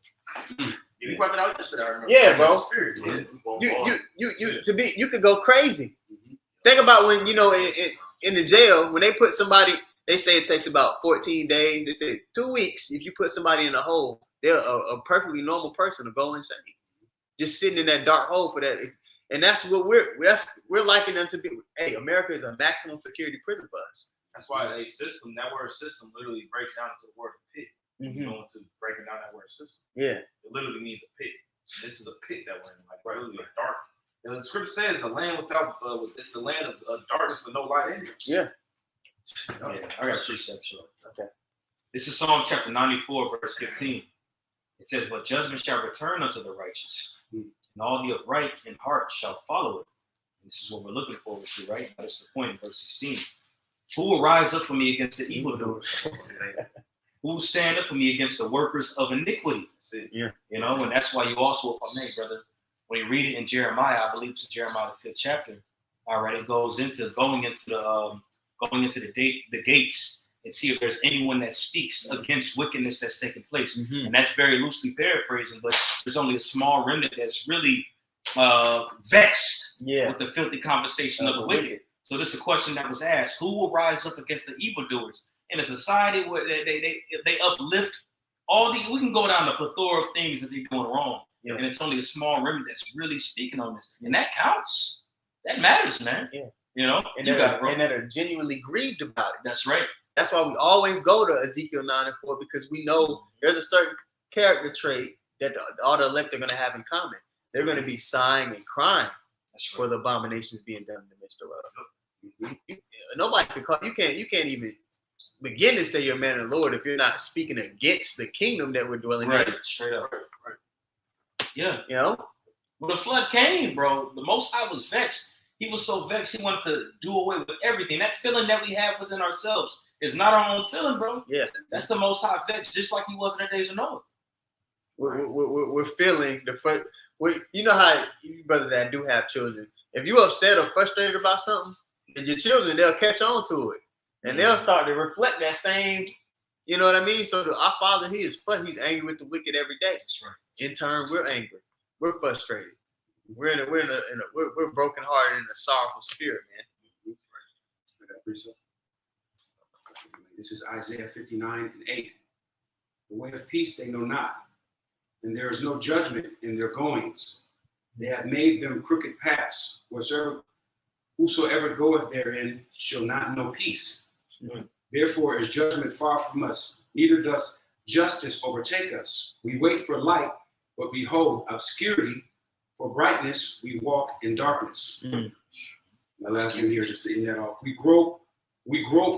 You brought it out yesterday. I remember. Yeah, bro. Spirit, You could go crazy. Think about when, you know, in the jail, when they put somebody, they say it takes about 14 days. They say 2 weeks. If you put somebody in a hole, they're a perfectly normal person to go insane. Just sitting in that dark hole for that. And that's what we're liking them to be. Hey, America is a maximum security prison for us. That's why that word system literally breaks down into the word pit. You know, to breaking down that word system. Yeah. It literally means a pit. This is a pit that we're in, like literally dark. And the scripture says the land without it's the land of darkness with no light in it. Yeah. I got a precept. Okay. This is Psalm chapter 94, verse 15. It says, "But judgment shall return unto the righteous, and all the upright in heart shall follow it." And this is what we're looking forward to, right? That's the point in verse 16. Who will rise up for me against the evildoers? Who will stand up for me against the workers of iniquity? Yeah. You know, and that's why you also, if I may, brother, when you read it in Jeremiah, I believe it's in Jeremiah the 5th chapter. All right, it goes into going into the gates and see if there's anyone that speaks against wickedness that's taking place. And that's very loosely paraphrasing, but there's only a small remnant that's really vexed with the filthy conversation of the wicked. So this is a question that was asked: who will rise up against the evildoers in a society where they uplift all the? We can go down the plethora of things that they're doing wrong, and it's only a small remnant that's really speaking on this, and that counts. That matters, man. Yeah. You know, and that are genuinely grieved about it. That's right. That's why we always go to Ezekiel 9:4, because we know there's a certain character trait that all the elect are going to have in common. They're going to be sighing and crying for the abominations being done in the midst of us. Nobody can call you. Can't even begin to say you're a man of the Lord if you're not speaking against the kingdom that we're dwelling in. Straight up. Right. Yeah. You know, when the flood came, bro, the Most High was vexed. He was so vexed, he wanted to do away with everything. That feeling that we have within ourselves is not our own feeling, bro. Yeah. That's the Most High vexed, just like he was in the days of Noah. We're feeling the first. You know how you brothers that do have children, if you're upset or frustrated about something, and your children, they'll catch on to it, and they'll start to reflect that same. You know what I mean? So our Father, he's angry with the wicked every day. That's right. In turn, we're angry, we're frustrated, we're broken hearted in a sorrowful spirit, man. This is Isaiah 59:8. The way of peace they know not, and there is no judgment in their goings. They have made them crooked paths. Whosoever goeth therein shall not know peace. Therefore is judgment far from us, neither does justice overtake us. We wait for light, but behold obscurity. For brightness we walk in darkness. My last one here, just to end that off. We grope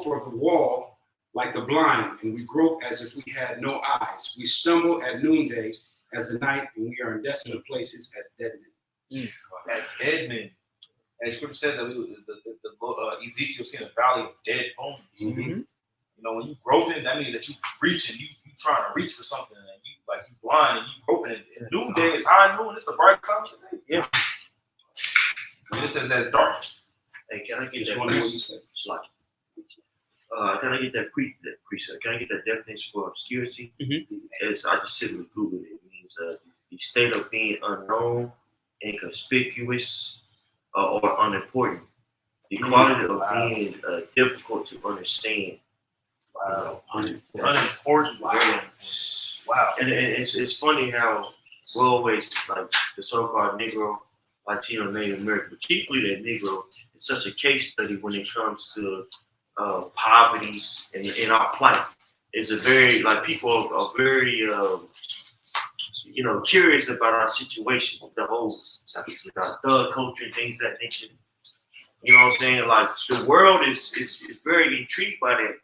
for the wall like the blind, and we grope as if we had no eyes. We stumble at noonday as the night, and we are in desolate places as dead men. As dead men. And the scripture says that Ezekiel seen a valley of dead bones. Mm-hmm. You know, when you groping, that means that you reaching, you trying to reach for something, and you blind and you groping. And noonday is high noon. It's the bright time of the day. Yeah. And it says as darkness. Hey, can I get Just that? one more you said. Can I get that precept? Can I get that definition for obscurity? As I just simply Googled it. It means the state of being unknown, inconspicuous, or unimportant. The quality of being difficult to understand. Wow. Unimportant. Wow. And it's funny how we always like the so-called Negro, Latino, Native American, but chiefly that Negro is such a case study when it comes to poverty and in our plight. It's a very people are very curious about our situation, the whole thug culture, things of that nature. You know what I'm saying? Like the world is very intrigued by that,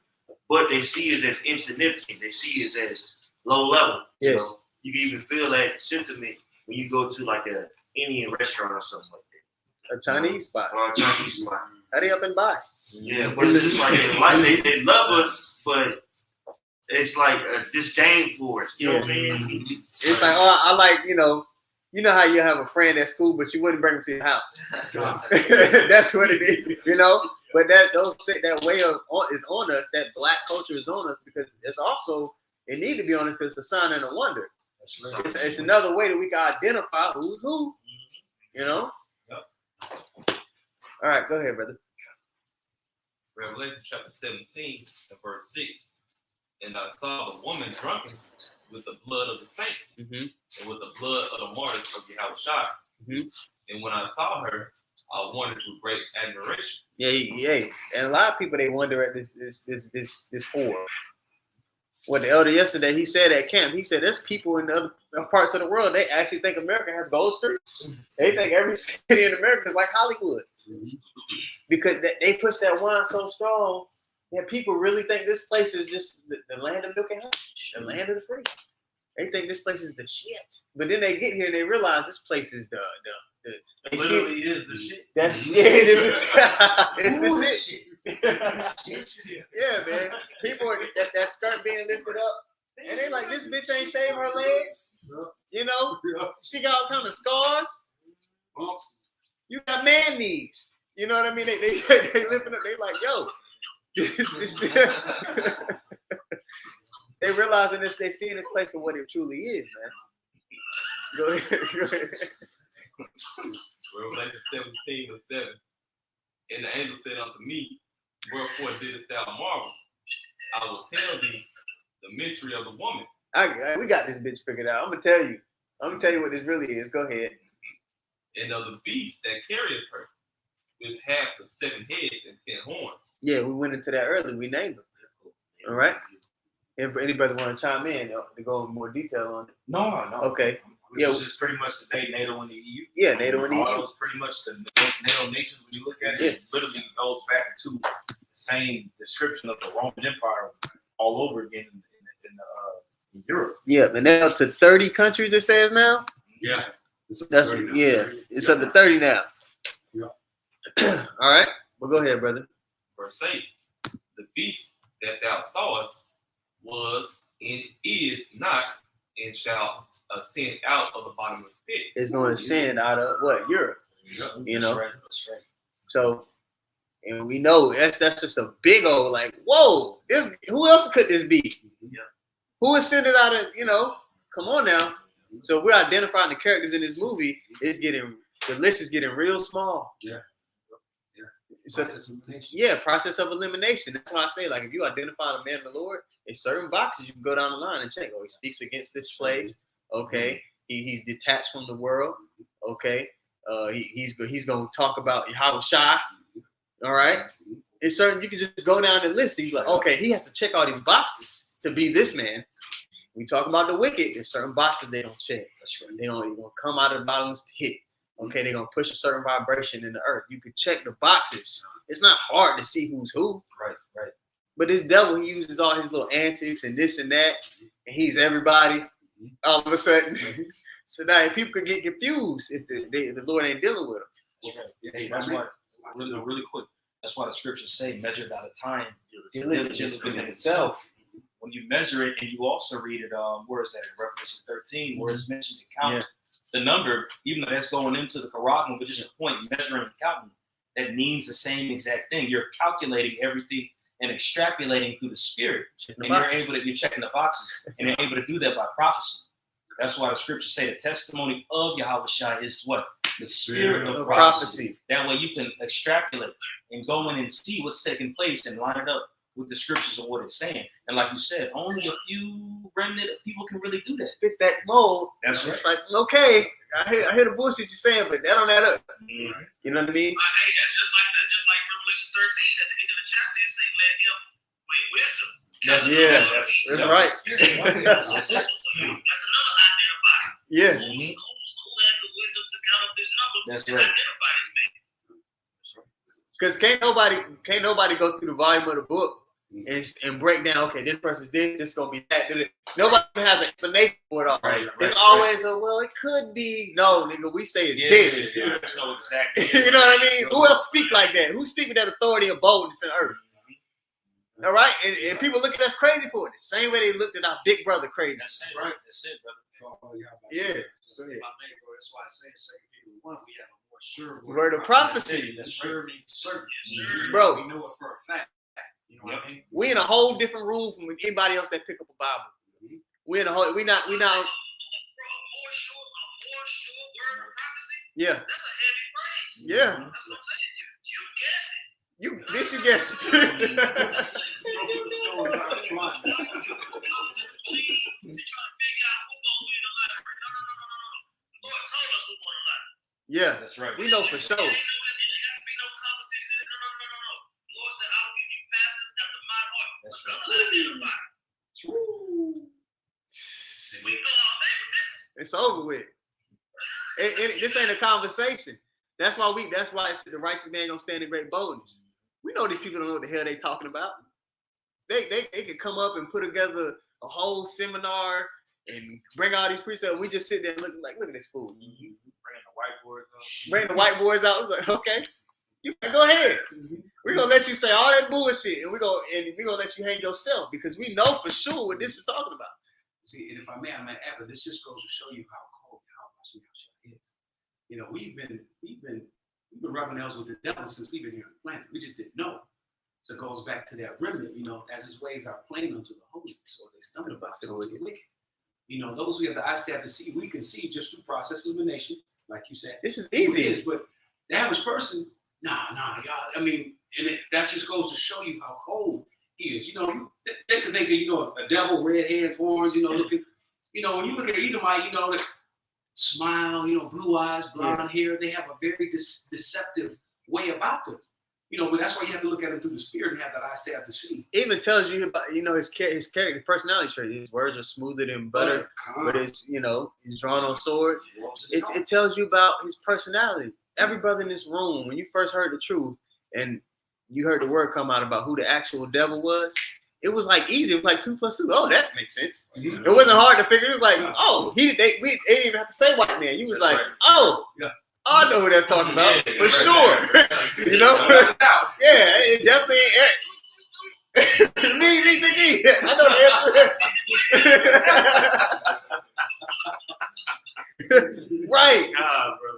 but they see it as insignificant. They see it as low level. Yeah. You know, you can even feel that sentiment when you go to like an Indian restaurant or something like that. A Chinese spot. Or a Chinese spot. Hurry up and buy. Yeah, but it's just like they love us, but it's like a disdain for us. You know what I mean? It's like, oh, I like, you know how you have a friend at school, but you wouldn't bring him to your house. That's what it is, you know. But that way is on us. That black culture is on us because it's also it need to be on us because it's a sign and a wonder. Right. It's another way that we can identify who's who. You know. Yep. All right, go ahead, brother. Revelation chapter 17 and verse 6. And I saw the woman drunken with the blood of the saints and with the blood of the martyrs of Yahushua. And when I saw her, I wondered with great admiration. Yeah. And a lot of people, they wonder at this whore. What the elder yesterday, he said at camp, he said there's people in other parts of the world, they actually think America has gold streets. They think every city in America is like Hollywood. Because they push that wine so strong that people really think this place is just the land of milk and honey, the land of the free. They think this place is the shit. But then they get here and they realize this place is the Literally is the shit. That's it is the shit. Yeah, man. People that skirt being lifted up, and they like, this bitch ain't shaved her legs. You know, she got all kind of scars. You got man knees. You know what I mean? They lifting up. They like, yo, they realizing this. They seeing this place for what it truly is, man. Go ahead. Revelation 17 and 7. And the angel said unto me, wherefore didst thou marvel? I will tell thee the mystery of the woman. We got this bitch figured out. I'm gonna tell you what this really is. Go ahead. And of the beast that carrieth her, which hath the 7 heads and 10 horns. Yeah, we went into that early. We named them. All right. If anybody want to chime in to go in more detail on it. No. Okay. Which is just pretty much the day NATO in the EU. Yeah, NATO in the EU. All those pretty much the NATO nations, when you look at it, it literally goes back to the same description of the Roman Empire all over again in Europe. Yeah, and now up to 30 countries it says now. Yeah. It's up to 30 now. Yeah. All right. Well, go ahead, brother. Verse 8, the beast that thou sawest was and is not and shall ascend out of the bottomless pit. It's going to ascend out of what? Europe. You know? That's right. So, and we know that's just a big old, like, whoa, who else could this be? Yeah. Who ascended out of, come on now. So if we're identifying the characters in this movie, the list is getting real small. Yeah. So, process of elimination. That's why I say, like, if you identify the man of the Lord, in certain boxes, you can go down the line and check. Oh, he speaks against this place. Okay. He's detached from the world. Okay. He's going to talk about Yahweh Shai. All right. It's certain, you can just go down the list. He's like, okay, he has to check all these boxes to be this man. We talk about the wicked. There's certain boxes they don't check. That's right. They're going to come out of the bottomless pit. Okay, they're going to push a certain vibration in the earth. You can check the boxes. It's not hard to see who's who. Right. But this devil, he uses all his little antics and this and that, and he's everybody all of a sudden. So now people could get confused if the Lord ain't dealing with them. Okay. That's why, really quick, that's why the scriptures say, measure by the time, Diligence within itself. When you measure it, and you also read it, where is that? In Revelation 13, where it's mentioned to count the number, even though that's going into the Quran, but just a point, measuring and counting, that means the same exact thing. You're calculating everything and extrapolating through the spirit. And you're checking the boxes, and you're able to do that by prophecy. That's why the scriptures say the testimony of Yahweh Shai is what? The spirit of prophecy. That way you can extrapolate and go in and see what's taking place and line it up with the scriptures of what it's saying. And like you said, only a few remnant people can really do that. Fit that mold. That's right. It's like, okay, I hear the bullshit you're saying, but that don't add up. Mm-hmm. You know what I mean? Hey, that's just like Revelation 13 at the end of the chapter. It say, let him with wisdom. That's right. That's another identifier. Yeah. Who has the wisdom to count up this number? That's and right. identify this man? Because can't nobody go through the volume of the book and break down, okay, this person's this gonna be that. Nobody has an explanation for it all. It's always it could be. No, nigga, we say it's this. Yeah, no, exactly. You know what I mean? Who else speak like that? Who speak with that authority and boldness in earth? All right, and people look at us crazy for it. The same way they looked at our big brother crazy. That's it, right? That's it, brother. Yeah. So that's why I say Peter 1, we have a more sure word of prophecy. That's sure means certain. Bro. We know it for a fact. You know what I mean? We in a whole different room from anybody else that pick up a Bible. We in a whole. We not. A more sure word of prophecy. Yeah. That's a heavy phrase. Yeah. That's what I'm saying. You guess it. Bitch, you guessed it. They're trying to figure out who gonna win the lottery. No. Lord told us who won the lottery. Yeah, that's right. We know for sure. It ain't got to be no competition. No. Lord said, I will give you pastors after my heart. That's right. We go all day with this. It's over with. This ain't a conversation. That's why it's the righteous man gonna stand in great boldness. We know these people don't know what the hell they talking about. They could come up and put together a whole seminar and bring all these precepts. We just sit there and look at this fool. Bring the whiteboards out. We're like, okay, you go ahead. We're gonna let you say all that bullshit, and we're gonna let you hang yourself because we know for sure what this is talking about. See, and if I may add, but this just goes to show you how cold how is. You know, we've been rubbing elbows with the devil since we've been here on the planet. We just didn't know. So it goes back to that remnant, as his ways are plain unto the holy, so they stumble about it with the wicked. Those who have the eyes to have to see, we can see just through process elimination, like you said. This is easy. But the average person, y'all. I mean, that just goes to show you how cold he is. They could think of, a devil, red hands, horns, looking. When you look at Edomite, the smile, blue eyes, blonde hair. They have a very deceptive way about them. But that's why you have to look at him through the spirit and have that eyes to have to see. It even tells you about, his character, personality trait. His words are smoother than butter, but it's, he's drawn on swords. It tells you about his personality. Every brother in this room, when you first heard the truth and you heard the word come out about who the actual devil was, it was like easy. It was like 2 + 2. Oh, that makes sense. Mm-hmm. It wasn't hard to figure. It was like, oh, they didn't even have to say white man. You was like, I know who that's talking about Yeah, for right, sure. right. You know, yeah, it definitely ain't me. I know the answer. Right. God, bro.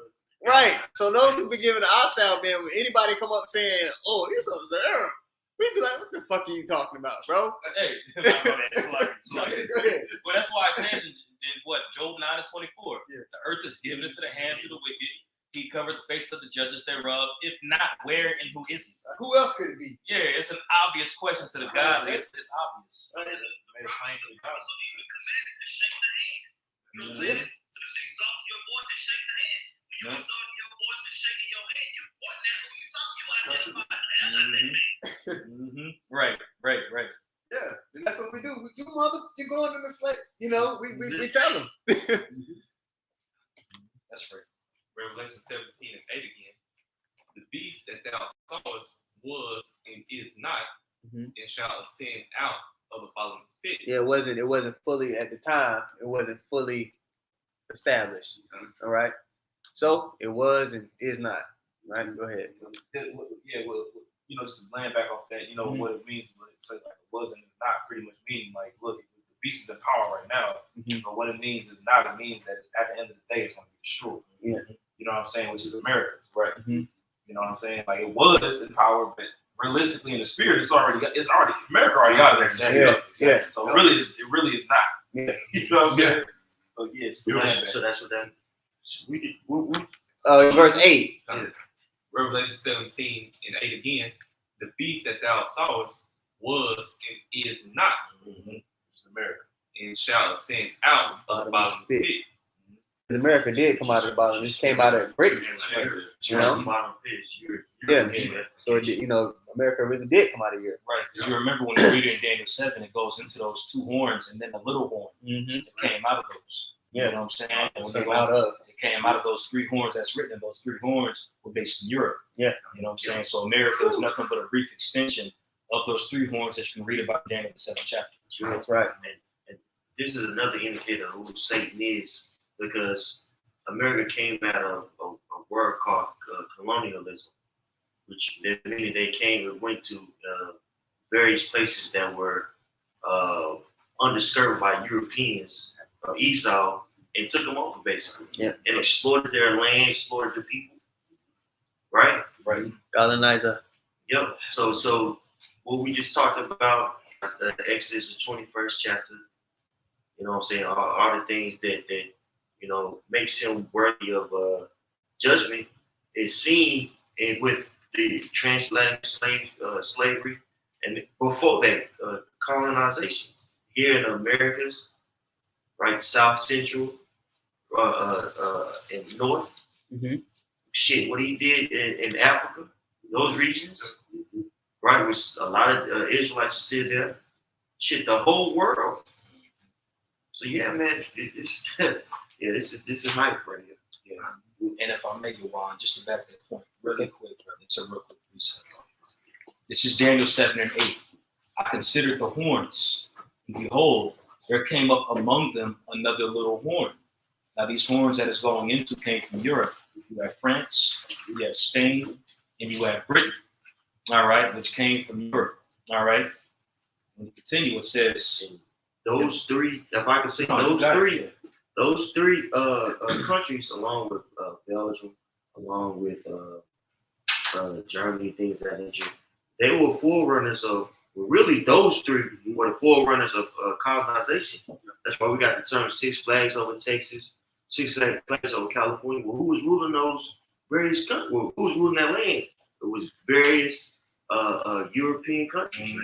Right. So those who be giving the outside, man, when anybody come up saying, "Oh, you're so there," we be like, "What the fuck are you talking about, bro?" Hey, Go ahead. well, that's why it says in what Job 9:24, Yeah. the earth is given into the hands of the wicked. He covered the face of the judges thereof. If not, where and who is he? Who else could it be? Yeah, it's an obvious question to the godly. It's obvious. Made a claim to the God. Also even commanded to shake the hand. You know what I'm saying? So exalt your voice and shake the hand. When you exalt your voice and shaking your hand, you pointing at who you talking. You identify the hell out of that man. Right. Yeah, and that's what we do. You going in the slave. You know, we tell them. That's right. Revelation 17:8 again. The beast that thou sawest was and is not, and shall ascend out of the bottomless pit. Yeah, it wasn't fully at the time. It wasn't fully established. All right. So it was and is not. Right. Go ahead. Yeah, well, just to land back off that, what it means, but it's like it was and it's not pretty much meaning like, look, the beast is in power right now, but what it means is not. It means that at the end of the day, it's going to be destroyed. Yeah. You know what I'm saying? Which is America, right? Mm-hmm. You know what I'm saying? Like it was in power, but realistically in the spirit, it's already America already out of there. Yeah. So it really is not. Yeah. You know what I'm saying? So yeah, it's the land back. So that's what that. We did. Verse 8. Revelation 17:8 again. The beast that thou sawest was and is not, It's America. and shall ascend out of the bottomless pit. America did come out of the bottom. It came out of Britain. You know? Bottom pitch. Yeah. So America really did come out of here. Right. Because you remember when you read it in Daniel 7, it goes into those two horns and then the little horn that came out of those. You know what I'm saying? And when it came out of those three horns that's written, and those three horns were based in Europe. Yeah. You know what I'm saying? So America is nothing but a brief extension of those three horns that you can read about in Daniel the 7th chapter. That's right. And this is another indicator of who Satan is, because America came out of a word called colonialism, which meaning they came and went to various places that were undiscovered by Europeans, Esau, and took them over basically, and exploited their land, exploited the people. Right. Colonizer. Yep. So what we just talked about, Exodus, the 21st chapter. You know what I'm saying? All the things that makes him worthy of judgment is seen with the transatlantic slavery, and before that, colonization here in the Americas, right, South Central, and North. Shit, what he did in Africa, those regions, right, which a lot of Israelites are still there. Shit, the whole world. So yeah, man, this is hype right here. Yeah. And if I may, Juan, just to back that point really quick, brother. It's a real quick precept. This is Daniel 7:8. I considered the horns, and behold, there came up among them another little horn. Now these horns that it's going into came from Europe. You have France, you have Spain, and you have Britain. All right, which came from Europe. All right. When you continue, it says those three. If I can say those three countries, along with Belgium, along with Germany, things of that nature, they were forerunners of. Really, those three were the forerunners of colonization. That's why we got the term Six Flags over Texas, Six Flags over California. Well, who was ruling those various countries? Well, who was ruling that land? It was various European countries.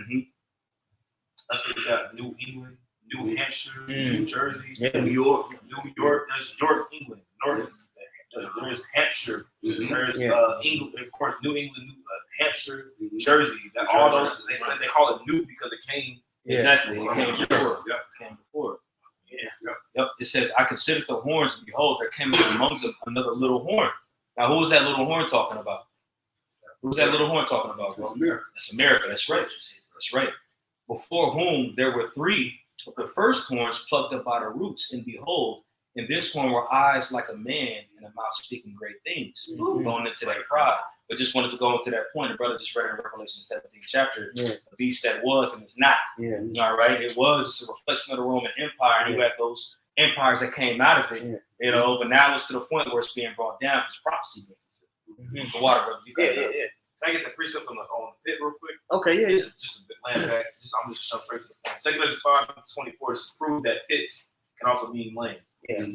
That's what we got: New England, New Hampshire, New Jersey, New York. There's North England, there's Hampshire, there's England, of course, New England, Hampshire, Jersey. That all those they said they call it new because it came exactly. It came before. Yep. It came before. Yep. It says, I considered the horns, and behold, there came among them another little horn. Now, who was that little horn talking about? Who's that little horn talking about? Well, America. That's America. That's right. That's right. Before whom there were three of the first horns plucked up by the roots, and behold, And this one were eyes like a man and a mouth speaking great things, going into that pride. But just wanted to go into that point. The brother just read in Revelation 17 chapter, the beast that was and is not. Yeah. All right. It was just a reflection of the Roman Empire. And you had those empires that came out of it, you know, but now it's to the point where it's being brought down because prophecy made it. The water, brother. Yeah. Can I get the precept on the pit real quick? Okay, yeah. Just a bit land back. I'm just jump straight to the point. 2 Corinthians 5:24 is to prove that pits can also mean land. Yeah.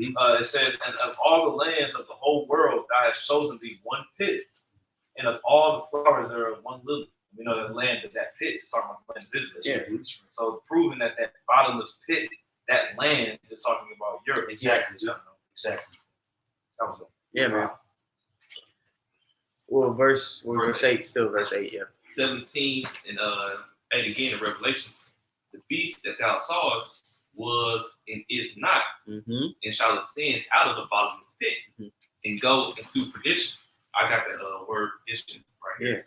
It says, and of all the lands of the whole world, God has chosen thee one pit, and of all the flowers there are one lily. We know that land of that pit is talking about the land of Israel. Yeah. So proving that bottomless pit, that land is talking about Europe. Exactly. Exactly. That was Yeah, man. Well, verse 8, still verse 8, yeah. 17 and 8 again in Revelations. The beast that thou sawest was and is not, and shall ascend out of the bottomless pit and go into perdition. I got that word perdition right here.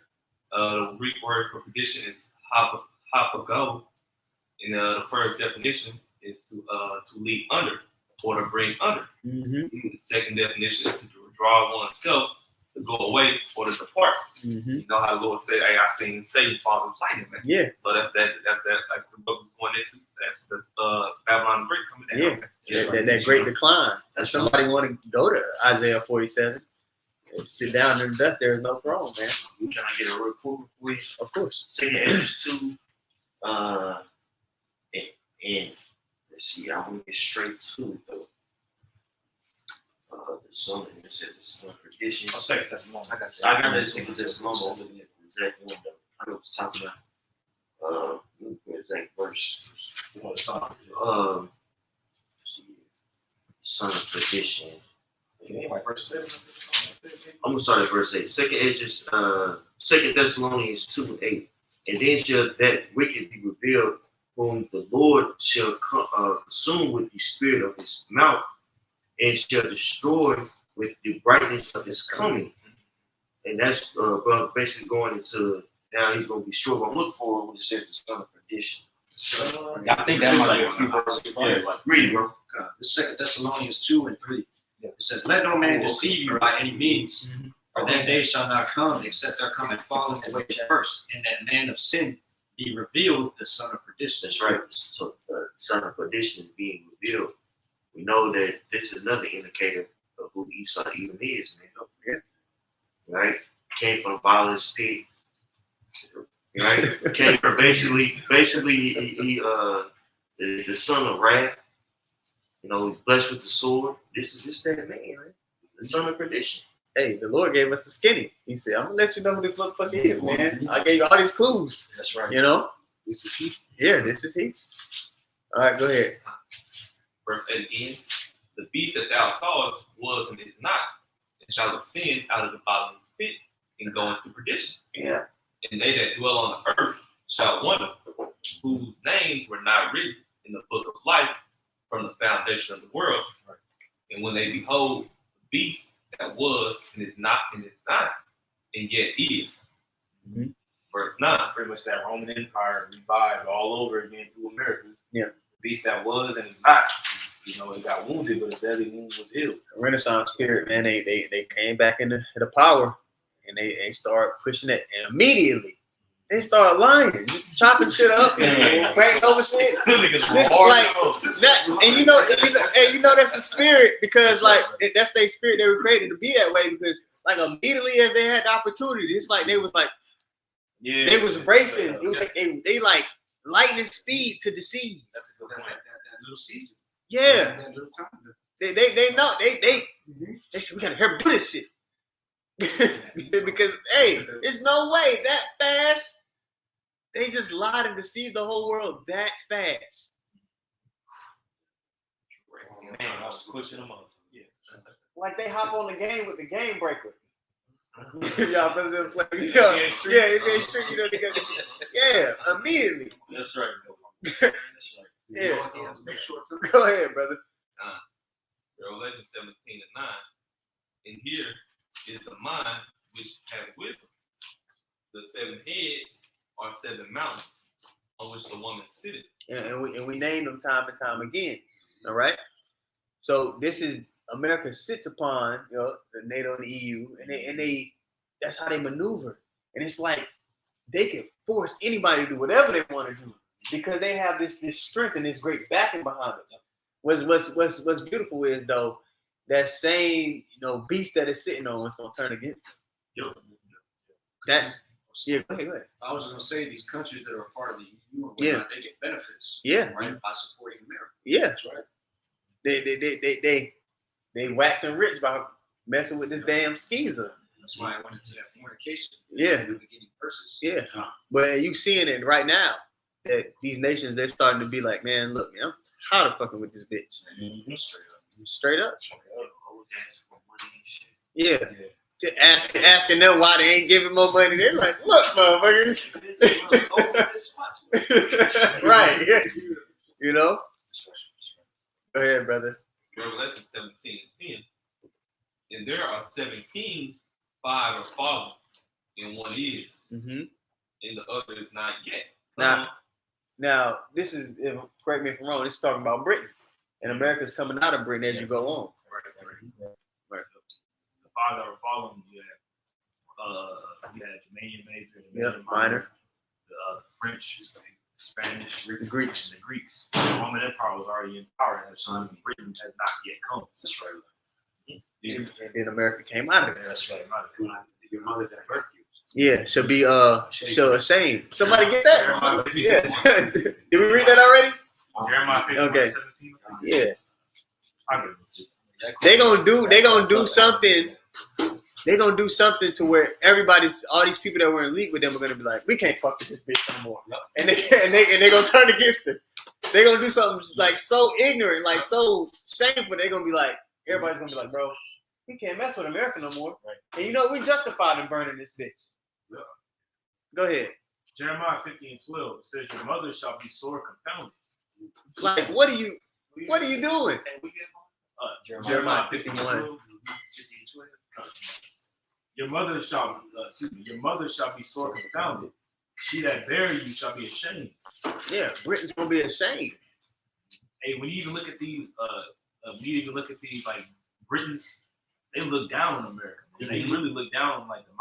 The Greek word for perdition is hapago, and the first definition is to lead under or to bring under. The second definition is to draw oneself, to go away or to depart. You know how the Lord said, "Hey, I seen Satan fall in lightning, man." Yeah. So that's that. Like the book is going into. That's Babylon the Great coming down. Yeah. That great decline. If somebody want to go to Isaiah 47, sit down in the dust, there is no throne, man. Can I get a report for you? Of course. 2 Corinthians 2, and let's see, I want to get straight to it though. The son, it says the son of perdition. I'll say that's long. I got that second Thessalonians. Exact one though. I know what you're talking about. Exact verse. Let's see, son of perdition. Verse 7. I'm gonna start at verse 8. Second Thessalonians 2:8. And then shall that wicked be revealed, whom the Lord shall consume with the spirit of his mouth, and shall destroy with the brightness of his coming. And that's basically going into now he's going to be destroyed. What I'm looking for when it says the son of perdition. I think that might be a few verses. Read it, bro. This 2 Thessalonians 2:3. It says, "Let no man deceive you by any means, for that day shall not come, except there come and falling away first, and that man of sin be revealed, the son of perdition." That's right. So the son of perdition being revealed. We know that this is another indicator of who Esau even is, man. Right? Came from the bottomless pit. Right? Came from basically he the son of wrath. You know, he's blessed with the sword. This is just that man, right? The son of perdition. Hey, the Lord gave us the skinny. He said, "I'm gonna let you know who this motherfucker is, man. I gave you all these clues." That's right. You know? This is he. Yeah, this is he. All right, go ahead. Verse 8 again. The beast that thou sawest was and is not, and shall ascend out of the bottomless pit and go into perdition. Yeah. And they that dwell on the earth shall wonder, whose names were not written in the book of life from the foundation of the world. And when they behold the beast that was and is not, and yet is. Verse 9. Pretty much that Roman Empire revived all over again through America. Yeah. The beast that was and is not. You know, it got wounded, but his deadly wound was healed. Renaissance period, man. They came back into the power, and they started pushing it, and immediately they started lying, just chopping shit up and praying over shit. Just like that, and you know that's the spirit, because like that's their spirit. They were created to be that way, because like immediately as they had the opportunity, it's like they was like, they was racing. It was like they like lightning speed to deceive. That's that little season. Yeah, That little time. they know they said we gotta help do this shit. Because hey, there's no way that fast. They just lied and deceived the whole world that fast. Man, I was pushing them up. Yeah. Like they hop on the game with the game breaker. Y'all better play. You know, it's in street. You know, they got, immediately. That's right. That's right. Yeah. Go ahead, brother. Revelation 17 and 9. And here is the mind which hath wisdom. The 7 heads are 7 mountains on which the woman sitteth. Yeah, and we name them time and time again. All right. So this is America sits upon the NATO and the EU, and they that's how they maneuver. And it's like they can force anybody to do whatever they want to do because they have this strength and this great backing behind it. What's beautiful is though that same beast that is sitting on is gonna turn against them. That's yeah. Go ahead. I was going to say these countries that are part of the EU, or Yeah. whatnot, they get benefits. Yeah. Right, by supporting America. Yeah. That's right. They waxing rich by messing with this damn skeezer. That's why I went into that fornication. Yeah. In the beginning verses. Yeah. But you seeing it right now that these nations they're starting to be like, man, look, man, I'm tired of fucking with this bitch. Mm-hmm. Straight up. Yeah. Yeah. Asking them why they ain't giving more money. They're like, look, motherfuckers. Right. Yeah. You know? Go ahead, brother. Revelation 17:10. And there are 7 kings, 5 are fallen, and 1 is, Mm-hmm. and the other is not yet. Now, this is, correct me if I'm wrong, this is talking about Britain. And America's coming out of Britain as you go on. Right. The 5 that were fallen, you had Germanian major, Yeah, minor. The French, Spanish, The Greeks. The Greeks. The Roman Empire was already in power at that time. Britain has not yet come. That's right. And then America came out of it. That's right. Your mother that birthed you. Yeah, should be ashamed. Somebody get that? Yes. Did we read that already? Jeremiah 51, Okay. 17. Yeah. I get it. They gonna do something. They're gonna do something to where all these people that were in league with them are gonna be like, we can't fuck with this bitch anymore. And they gonna turn against them. They're gonna do something like so ignorant, like so shameful. They're gonna be like, everybody's gonna be like, bro, we can't mess with America no more. And you know, we justified in burning this bitch. Go ahead. Jeremiah 50:12 says, your mother shall be sore confounded. Like, what are you doing? Jeremiah 51. 51. Your mother shall be sore confounded. She that bare you shall be ashamed. Yeah, Britain's gonna be ashamed. Hey, when you even look at these, like Britons, they look down on America. Mm-hmm. They really look down on like the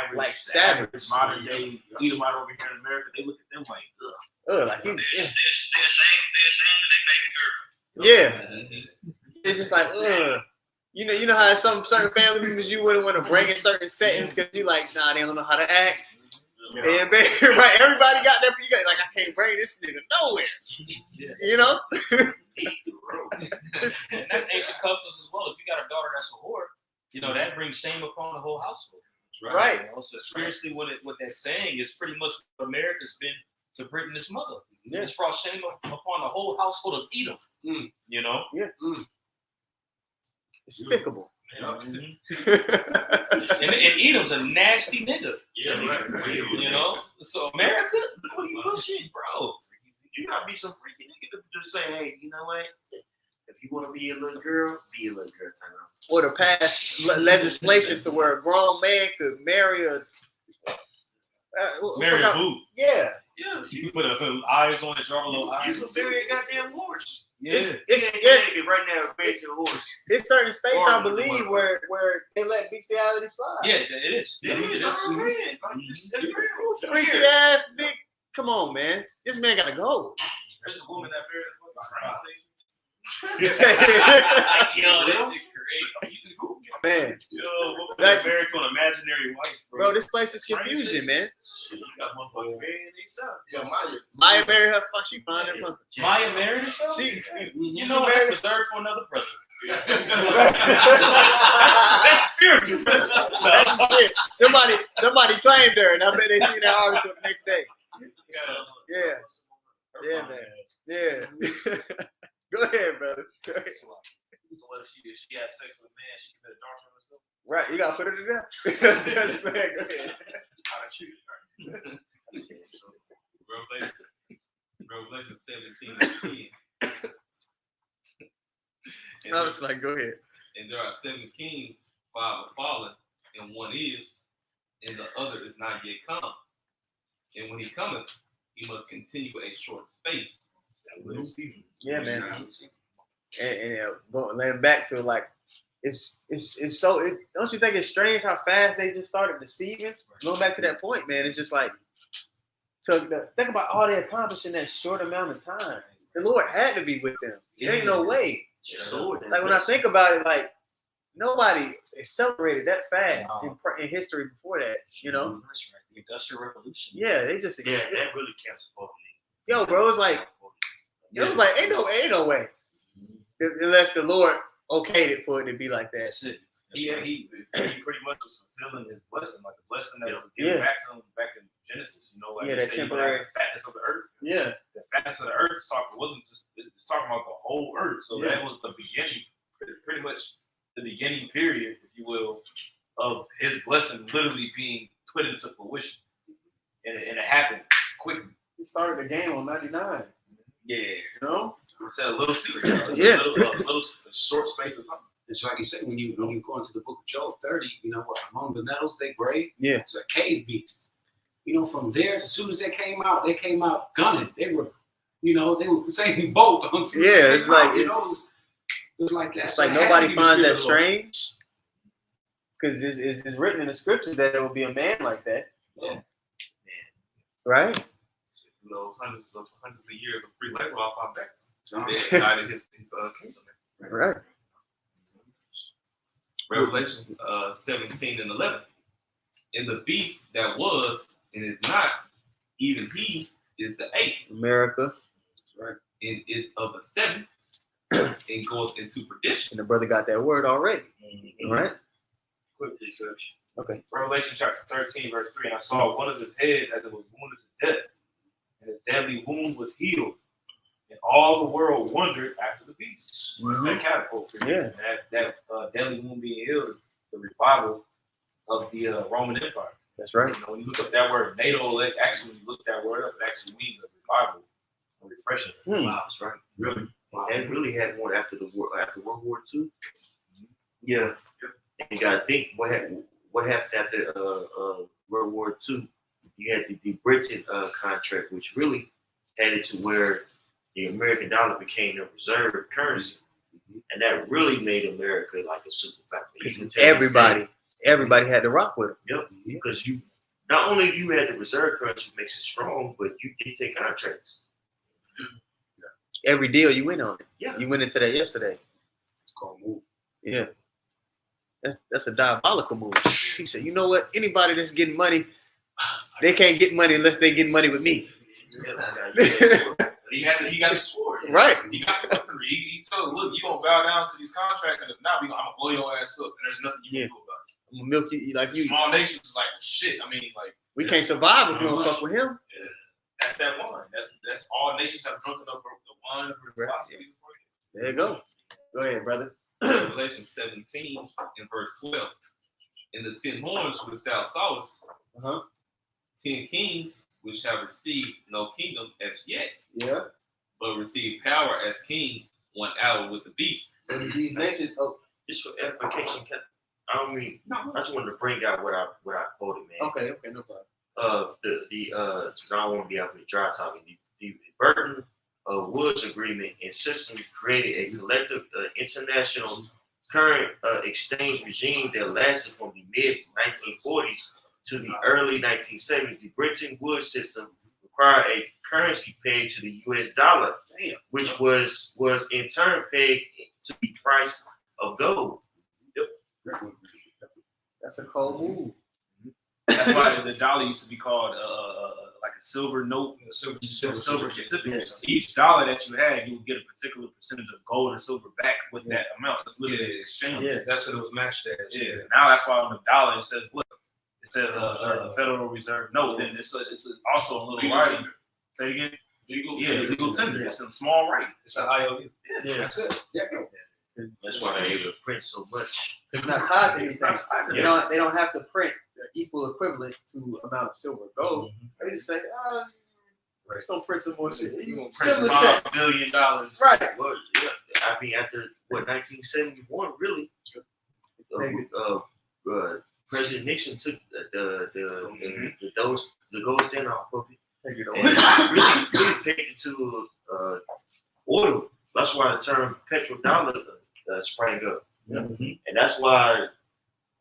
average, like savage modern day Edomite over here in America. They look at them like, like you. They're ashamed of their baby girl. Yeah. It's just like, You know how some certain family members you wouldn't want to bring in certain settings because you like, nah, they don't know how to act. Yeah. And right, everybody got their like, I can't bring this nigga nowhere. Yeah. You know? And that's ancient customs as well. If you got a daughter that's a whore, that brings shame upon the whole household. Right. So spiritually, what that's saying is pretty much what America's been to Britain, this mother. Yeah. It's brought shame upon the whole household of Edom. Yeah. Despicable. Yeah. and Edom's a nasty nigga. Yeah, right. So America, what are you pushing, bro? You gotta be some freaky nigga to just say, hey, you know what? If you want to be a little girl, be a little girl. Time out. Or to pass legislation to where a grown man could marry a boo. Yeah. Yeah. You can put eyes on it, draw a little eyes. You can marry a goddamn horse. Yeah. It's right now married to a horse. It's certain states, I believe, where they let bestiality slide. Yeah, it is. Freaky ass nigga. Come on, man. This man gotta go. There's a woman that married a Yo, that's crazy. Man. Yo, that's married to an imaginary wife, bro. This place is confusion, man. You got motherfuckers marrying themselves. Yeah, Maya married her. Fuck, she found her mother. Maya married herself? She that's reserved for another brother. that's spiritual. That's it. Somebody claimed her, and I bet they seen that article the next day. Yeah, man. Yeah. Go ahead, brother. Go ahead. So what if she had sex with a man, she committed adultery with herself? Right, you gotta put her to death. Go ahead. Revelation 17:10. I was like, go ahead. And there are 7 kings, 5 are fallen, and 1 is, and the other is not yet come. And when he cometh, he must continue a short space. Yeah, man. and laying back to like, it's so. Don't you think it's strange how fast they just started deceiving? Going back to that point, man, it's just like, think about all they accomplished in that short amount of time. The Lord had to be with them. There ain't no way. Like when I think about it, like nobody accelerated that fast in history before that. You know, That's right. The Industrial Revolution. yeah, they just Yeah, that really counts for me. Yo, bro, it was like ain't no way unless the Lord okayed it for it to be like that. That's it. That's He right. pretty much was fulfilling his blessing, like the blessing that was given back to him back in Genesis. You know, like Yeah, that temporary fatness of the earth. Yeah, The fatness of the earth wasn't just it's talking about the whole earth. So that was the beginning, pretty much the beginning period, if you will, of his blessing literally being put into fruition, and it happened quickly. he started the game on 99. Yeah, You know, it's a little season. It's Yeah. a little short space of time. It's like you said, when you go into the book of Job 30, you know what? Among the nettles they brave. Yeah. It's a cave beast. You know, from there, as soon as they came out gunning. They were saying bolt on some. Yeah, it's like it was like that. it's So like it had to nobody be the finds Spirit that of the Lord. strange because it's written in the scriptures that there will be a man like that. Yeah. Right? Those hundreds of years of free labor off our backs. Oh. They united his kingdom. Right. Revelations 17 and 11. And the beast that was and is not, even he is the eighth. America. That's right. And is of the seventh and goes into perdition. And the brother got that word already. Right? Quick research. Okay. Revelation chapter 13, verse 3. And I saw one of his heads as it was wounded to death, and his deadly wound was healed. And all the world wondered after the beast. What's that catapult? Yeah. That deadly wound being healed is the revival of the Roman Empire. That's right. You know, when you look up that word NATO, actually, when you look that word up, it actually means a revival, a refreshing. Wow, that's right. Really, that really had one after World War II. Yeah, and you gotta think what happened after World War II. You had the Britain contract, which really had it to where the American dollar became the reserve currency, and that really made America like a superpower. Everybody had to rock with it. Yep, because you not only you had the reserve currency makes it strong, but you dictate contracts. Every deal you went on it. Yeah, You went into that yesterday. It's called move. Yeah. That's a diabolical move. He said, you know what? Anybody that's getting money, they can't get money unless they get money with me. He got the sword. Right. He got the weaponry. He told him, look, you're going to bow down to these contracts, and if not, I'm going to blow your ass up, and there's nothing you can do about it. I'm gonna milk you like you. Small nations like, shit, I mean, like. We can't survive if we don't fuck with him. Yeah. That's that wine. That's all nations have drunk enough of the wine of the philosophy. There you go. Go ahead, brother. Revelation 17 and verse 12. And the 10 horns which thou sawest, 10 kings which have received no kingdom as yet, but received power as kings 1 hour with the beast. So these nations, just for edification. I just wanted to bring out what I quoted, man. Okay, no problem. Because I don't want to be out here dry talking. The Burton Woods Agreement and system created a collective international current exchange regime that lasted from the mid 1940s to the early 1970s. The Bretton Woods system required a currency pegged to the U.S. dollar, which was in turn pegged to the price of gold. That's a cold move. That's why the dollar used to be called like a silver note, a silver certificate. So each dollar that you had, you would get a particular percentage of gold or silver back with that amount. That's literally the exchange. Yeah, that's what it was matched as. Yeah. Now that's why on the dollar it says what? It says a Federal Reserve note. Then it's also a little writing. Say it again. Legal tender. It's a small writing. It's an IOU. Yeah, that's it. Yeah. That's why they're able to print so much. It's not tied to anything. They don't have to print the equal equivalent to amount of silver or gold. They just say, let's go print some more shit. You're going to print $5 billion. Right. Well, yeah. I mean, after 1971, really, President Nixon took the gold stand off of it. And really pegged it to order, That's why the term petrol dollar sprang up. Mm-hmm. And that's why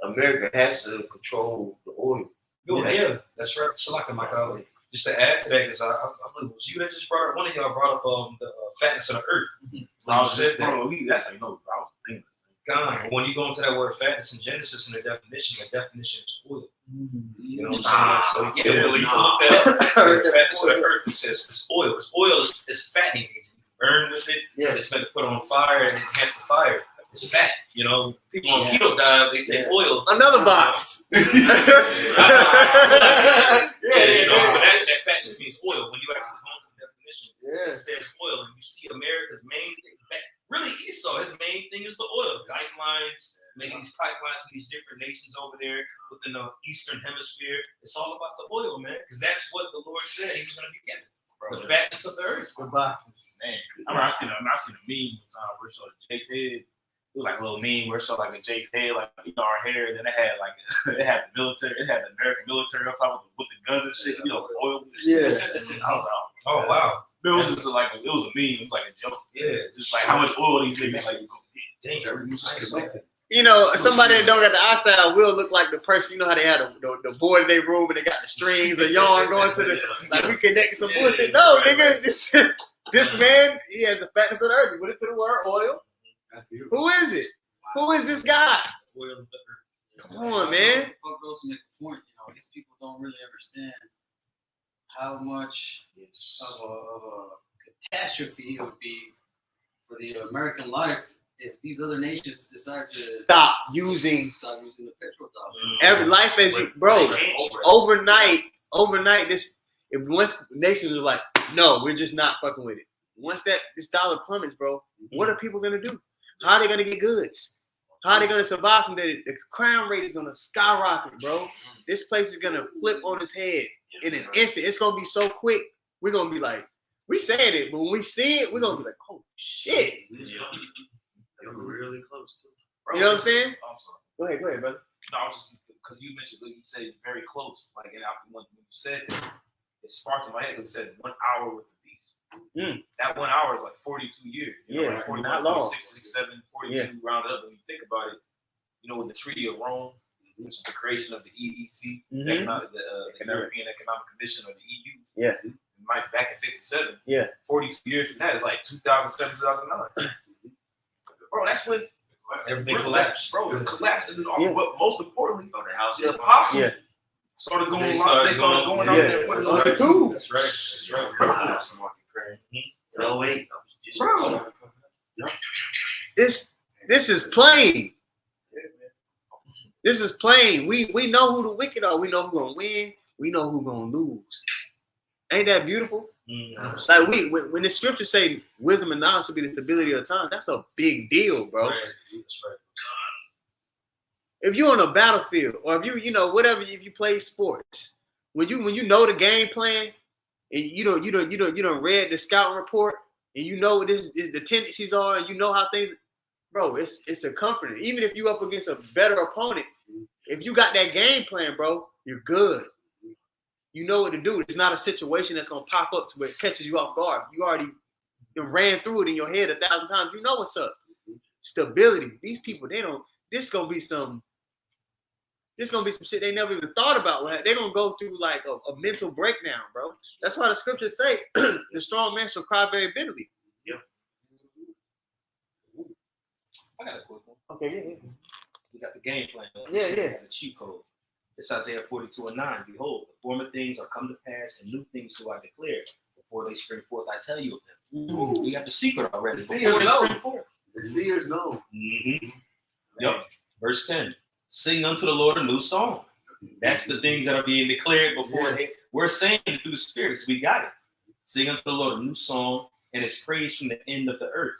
America has to control the oil. Yeah, that's right. So like Michael, just to add to that, because I believe it was you that just brought up, one of y'all brought up the fatness of the earth. I was saying, that's how you know. I was thinking. God, when you go into that word fatness in Genesis and the definition is oil. You know what I'm saying? So yeah, when you can look that up, the fatness of the earth, it says it's oil. It's oil is fattening. You burn with it. Yeah. It's meant to put on fire and enhance the fire. It's fat. You know, people on keto diet, they take oil. Another box. You know, but that fatness means oil. When you actually go into the definition, it says oil, and you see America's main thing. Really, Esau, his main thing is the oil. Pipelines, making these pipelines for these different nations over there within the Eastern Hemisphere. It's all about the oil, man, because that's what the Lord said he was going to be given. The fatness of the earth. The boxes. Man, I seen a meme where it showed Jake's head. It was like a little meme where it showed like a Jake's head, like our hair. Then it had like it had the military, it had the American military on top with the guns and shit. You know, oil. Yeah. I was like, Oh wow. it was just like it was a meme. It was like a joke. Yeah, just like how much oil these niggas like go get. Dang, everything just connected. You know, somebody that don't got the eyesight will look like the person. You know how they had the board in their room and they got the strings of yarn going to the like we connected some bullshit. No, nigga, this man, he has the fatness of the earth. You put it to the word oil. That's beautiful. Who is it? Who is this guy? Come on, man. Fuck those make a point. You know, these people don't really understand how much of a catastrophe it would be for the American life if these other nations decide to stop using the petrol dollar. every life as you, bro. Overnight, this if once nations are like, no, we're just not fucking with it. Once this dollar plummets, bro, what are people gonna do? How are they gonna get goods? How are they gonna survive from that? The crime rate is gonna skyrocket, bro. This place is gonna flip on its head in an instant. It's gonna be so quick. We're gonna be like, we saying it, but when we see it, we're gonna be like, oh shit. They were really close to You know what I'm saying? I'm sorry. Go ahead, brother. No, I was just because you mentioned you said very close. Like and when you said that, it sparked in my head. It said 1 hour with the beast. That 1 hour is like 42 years. You know, Yeah, like 41, not long. 46, 47, 42 rounded up. When you think about it, you know, with the Treaty of Rome, which is the creation of the EEC, the European Economic Commission, or the EU. Yeah. Back in 57. Yeah. 42 years from that is like 2007, 2009. Bro, that's when Everything collapsed. Bro, it collapsed. And Yeah. but most importantly, the house. the apostles Yeah. started going. They They started started going out Yeah. there. With On the tube. That's right. That's right. No, wait. Bro. This is plain. This is plain. We know who the wicked are. We know who's gonna win. We know who's gonna lose. Ain't that beautiful? Like when the scriptures say wisdom and knowledge should be the stability of time, that's a big deal, bro. That's right. If you're on a battlefield, or if you know whatever, if you play sports, when you know the game plan, and you don't read the scouting report, and you know what the tendencies are, and you know how things, bro, it's a comfort. Even if you up against a better opponent, if you got that game plan, bro, you're good. You know what to do. It's not a situation that's gonna pop up to where it catches you off guard. You already ran through it in your head 1,000 times. You know what's up. Stability. These people, this is gonna be some shit they never even thought about. They're gonna go through like a mental breakdown, bro. That's why the scriptures say the strong man shall cry very bitterly. Yep. I got a quick one. Okay, yeah. We got the game plan. Yeah. We got the cheat code. It's Isaiah 42:9. Behold, the former things are come to pass, and new things do I declare. Before they spring forth, I tell you of them. We got the secret already. The Before they seers spring know. forth. The seers know. Yep. Verse 10. Sing unto the Lord a new song. That's the things that are being declared before we're saying it through the spirits. We got it. Sing unto the Lord a new song, and his praise from the end of the earth.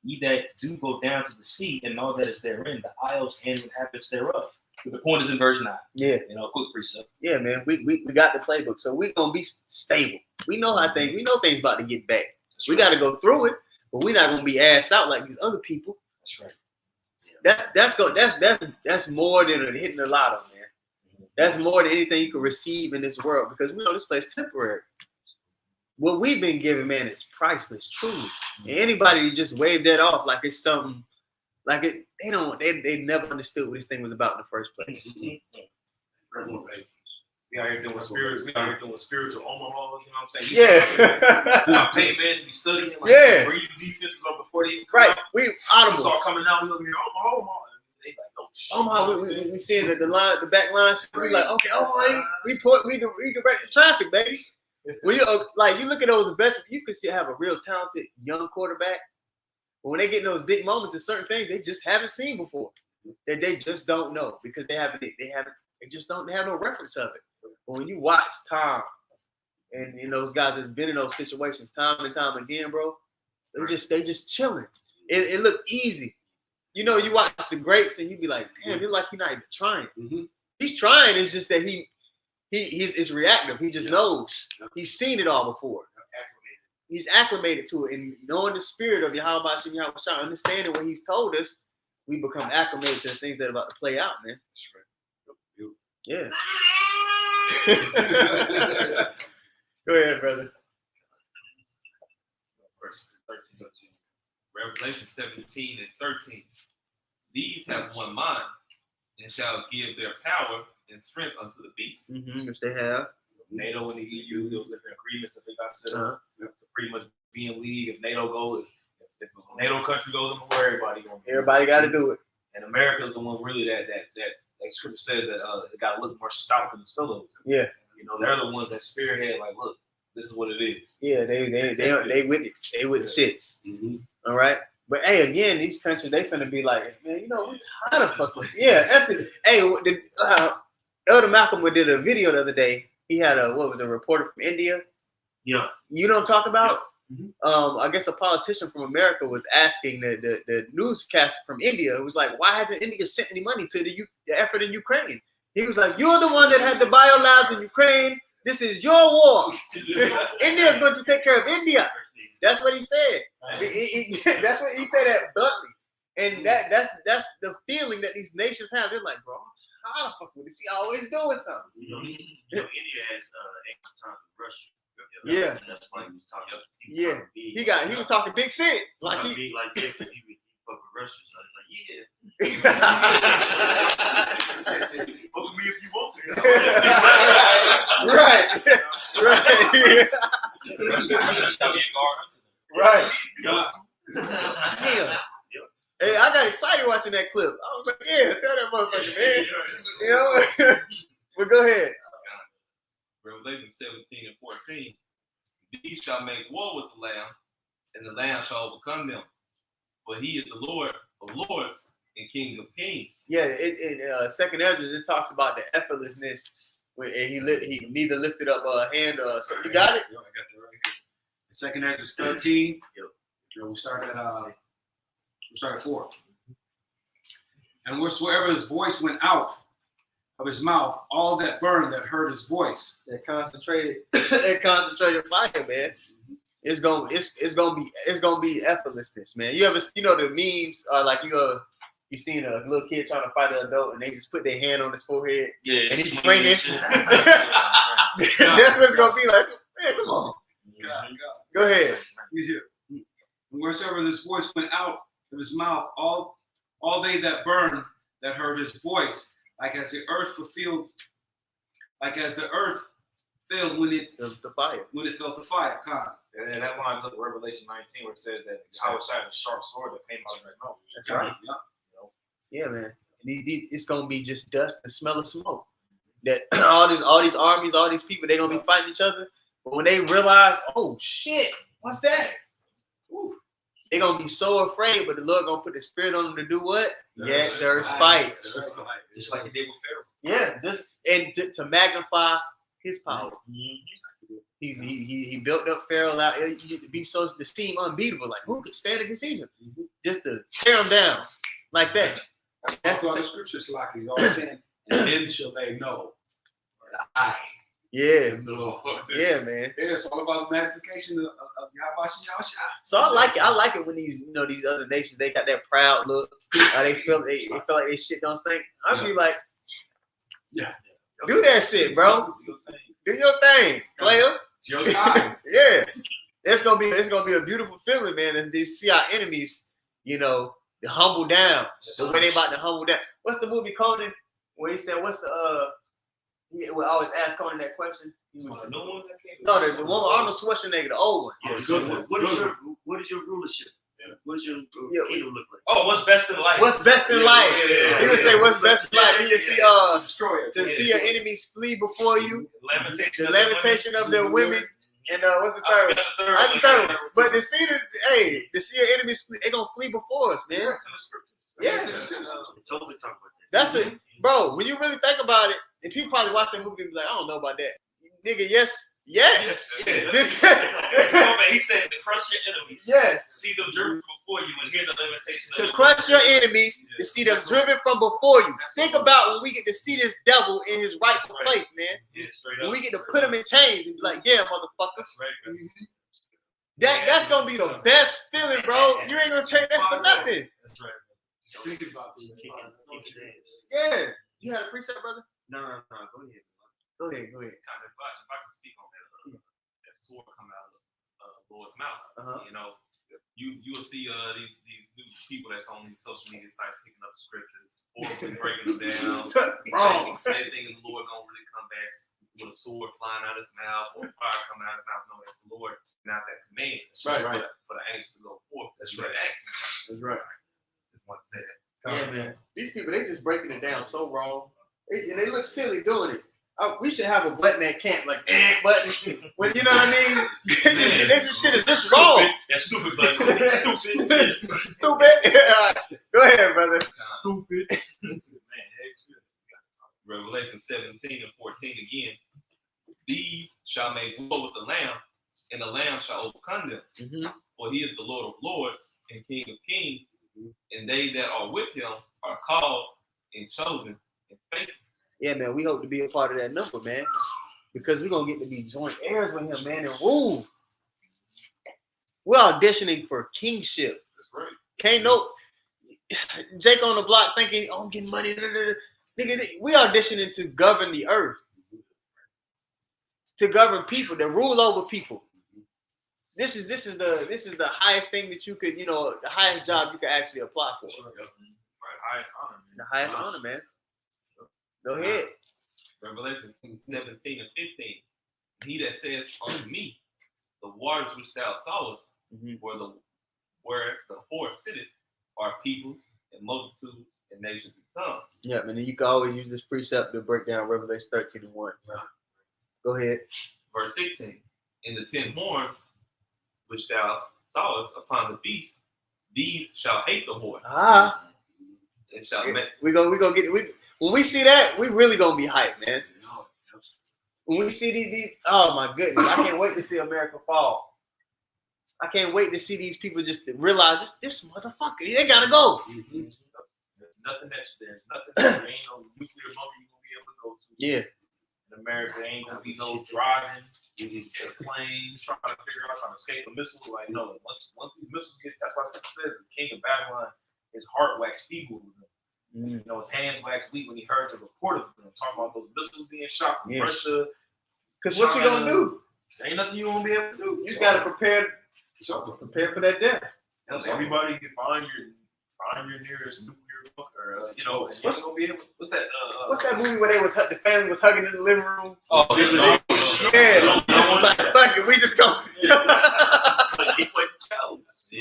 Ye that do go down to the sea, and all that is therein, the isles and inhabitants thereof. But the point is in verse 9. Yeah. Quick precept. Yeah, man. We got the playbook, so we're gonna be stable. We know we know things about to get bad. We got to go through it, but we're not gonna be ass out like these other people. That's right. That's more than hitting the lotto, man. That's more than anything you can receive in this world, because we know this place is temporary. what we've been given, man, is priceless, truly. And anybody who just waved that off like it's something, like it, they never understood what this thing was about in the first place. We out here doing spiritual, spiritual Omahas, you know what I'm saying? Yeah. My pay man to be studying, like, Yeah. read defenses up before they Right. We We audible. start coming out, we look here, Omaha. They like, oh, shit. Omaha, we seeing the back line. We like, okay, we redirect the traffic, baby. When you you look at those investments, you can see have a real talented young quarterback, but when they get in those big moments and certain things they just haven't seen before, that they just don't know because they just don't have no reference of it. But when you watch Tom and those guys that's been in those situations time and time again, bro, they just chilling. It looked easy. You know, you watch the greats and you be like, damn, you're like he's not even trying. Mm-hmm. He's trying. It's just that he's reactive. He just knows. He's seen it all before. He's acclimated to it, and knowing the spirit of Yahweh Shem Yahweh, understanding what he's told us, we become acclimated to the things that are about to play out, man. Yeah. Go ahead, brother. Verse 13. Revelation 17 and 13. These have one mind, and shall give their power and strength unto the beast. Mm-hmm, which they have. NATO and the EU, those different agreements that they got set up to pretty much be in league. If NATO goes, if a NATO country goes, everybody going. Everybody got to do it. And America's the one really that scripture says that it got to look more stout than its fellows. Yeah. You know, they're the ones that spearhead. Like, look, this is what it is. Yeah, they with it. They with shits. Mm-hmm. All right. But hey, again, these countries they finna be like, man, we're tired of fucking. Yeah. Elder Malcolm did a video the other day. He had a reporter from India. Yeah. You know what I'm talking about? Yeah. Mm-hmm. I guess a politician from America was asking the newscaster from India. It was like, why hasn't India sent any money to the effort in Ukraine? He was like, you're the one that had the biolabs in Ukraine. This is your war. India is going to take care of India. That's what he said. That's what he said that bluntly. And that's the feeling that these nations have. They're like, bro, I'm tired of fucking with this. He always doing something. India has extra time with Russia. Yeah. That's why he was talking. Yeah. He was talking big shit. Like big like this, and he fuck with Russia. So like, yeah. Fuck with me if you want to. Right. Right. Damn. Hey, I got excited watching that clip. I was like, yeah, tell that motherfucker, man. You know? Well, go ahead. Revelation 17 and 14. These shall make war with the Lamb, and the Lamb shall overcome them. For he is the Lord of lords and King of kings. Yeah, in Second Ezra, it talks about the effortlessness. And he neither lifted up a hand. So you got it? I got that right here. Second Ezra 13. We start at 4. And whatsoever his voice went out of his mouth, all that burned that heard his voice. That concentrated fire, man. It's gonna be effortlessness, man. You ever the memes are like you seen a little kid trying to fight an adult and they just put their hand on his forehead and he's swinging. That's what it's gonna be like. Man, come on. Go ahead. And wheresoever his voice went out of his mouth, all they that burned that heard his voice, like as the earth filled when it felt the fire. And that lines up with Revelation 19 where it says that I was shot a sharp sword that came out of my mouth. That's right. Yeah, man. It's gonna be just dust and smell of smoke. That all these armies, all these people, they're gonna be fighting each other. But when they realize, oh shit, what's that? They're gonna be so afraid, but the Lord gonna put the spirit on them to do what? Yes, there's fight. Just like he did with Pharaoh. Yeah, to magnify his power. He built up Pharaoh out to be to seem unbeatable. Like who could stand against Egypt? Just to tear him down like that. That's what the scriptures like. He's always saying, and then shall they know that I am the Lord. Yeah, man. Yeah, it's all about the magnification of Yahweh Shah. So I like it when these other nations, they got that proud look. They feel like they shit don't stink. I be like, do that shit, bro. Do your thing, player. It's your side. Yeah, it's gonna be a beautiful feeling, man. And to see our enemies, you know, humble down. The way they about to humble down. What's the movie Conan? Where he said, "What's the He would always ask Conan that question. He was, no one that came. no, the one with Arnold Schwarzenegger, the old one. Yeah, what is your rulership? What does your kingdom look like? Oh, what's best in life? What's best in life? He would say, "What's best in life?" He would see, destroyer. to see your enemies flee before you, Lamentation the lamentation of their women, and what's the third? That's the third one. But to see your enemies flee, they gonna flee before us, man. Yeah, Totally talk about that. that's it, bro. When you really think about it, and people probably watch that movie and be like, "I don't know about that." Nigga, yes. This, He said to crush your enemies. yes. See them driven before you and hear the lamentation. To crush your enemies, to see them driven from before you. Think about when we get to see this devil in his rightful place, man. Yeah, straight When up. we get to put him in chains and be like, "Yeah, motherfuckers." That's right, man. That's gonna be the best feeling, bro. You ain't gonna trade that for nothing. That's right. Think about it. Yeah. You had a precept, brother? No, go ahead. Go ahead. If I can speak on that sword coming out of Lord's mouth, you know, you'll see these new people that's on these social media sites picking up scriptures, forcibly breaking them down. Wrong. They think the Lord gonna really come back with a sword flying out of his mouth or fire coming out of his mouth. No, that's the Lord, not that command. Right. For the angels to go forth. That's right. That's right. Just want to say that. Yeah, man. These people, they just breaking it down so wrong. And they look silly doing it. We should have a button at camp, like, button. Well, you know what I mean? This shit is just wrong. That's stupid, but stupid. Stupid. Go ahead, brother. Stupid. Man, Revelation 17 and 14 again. These shall make war with the Lamb, and the Lamb shall overcome them. Mm-hmm. For he is the Lord of lords and King of kings, and they that are with him are called and chosen and faithful. Yeah, man, we hope to be a part of that number, man, because we're going to get to be joint heirs with him, man, and rule. We're auditioning for kingship. That's right. Can't no Jake on the block thinking, "Oh, I'm getting money." Nigga, we auditioning to govern the earth, to govern people, to rule over people. This is the highest thing that you could, the highest job you could actually apply for. highest honor, man. The highest honor, man. Go ahead. Revelation 17 and 15. He that saith unto me, the waters which thou sawest, where the whore sitteth, are peoples and multitudes and nations and tongues. Yeah, and then you can always use this precept to break down Revelation 13 and 1. Go ahead. Verse 16. In the 10 horns which thou sawest upon the beast, these shall hate the whore. And shall make. We gonna get it. When we see that, we really gonna be hyped, man. When we see these, oh my goodness, I can't wait to see America fall. I can't wait to see these people just realize this motherfucker, they gotta go. There's nothing there ain't no nuclear bunker you gonna be able to go to. Yeah. In America, ain't gonna be no driving, planes, trying to escape a missile. Like, no, once these missiles get, that's why it says the king of Babylon, his heart waxed feeble with them. You know, his hands waxed weak when he heard the report of them talking about those missiles being shot from Russia. Because what you gonna do? There ain't nothing you gonna be able to do. You just gotta prepare for that death. Everybody can find your nearest nuclear bunker. What's gonna be able? What's that? What's that movie where the family was hugging in the living room? Oh, this is like, fuck it, we just go. Yeah.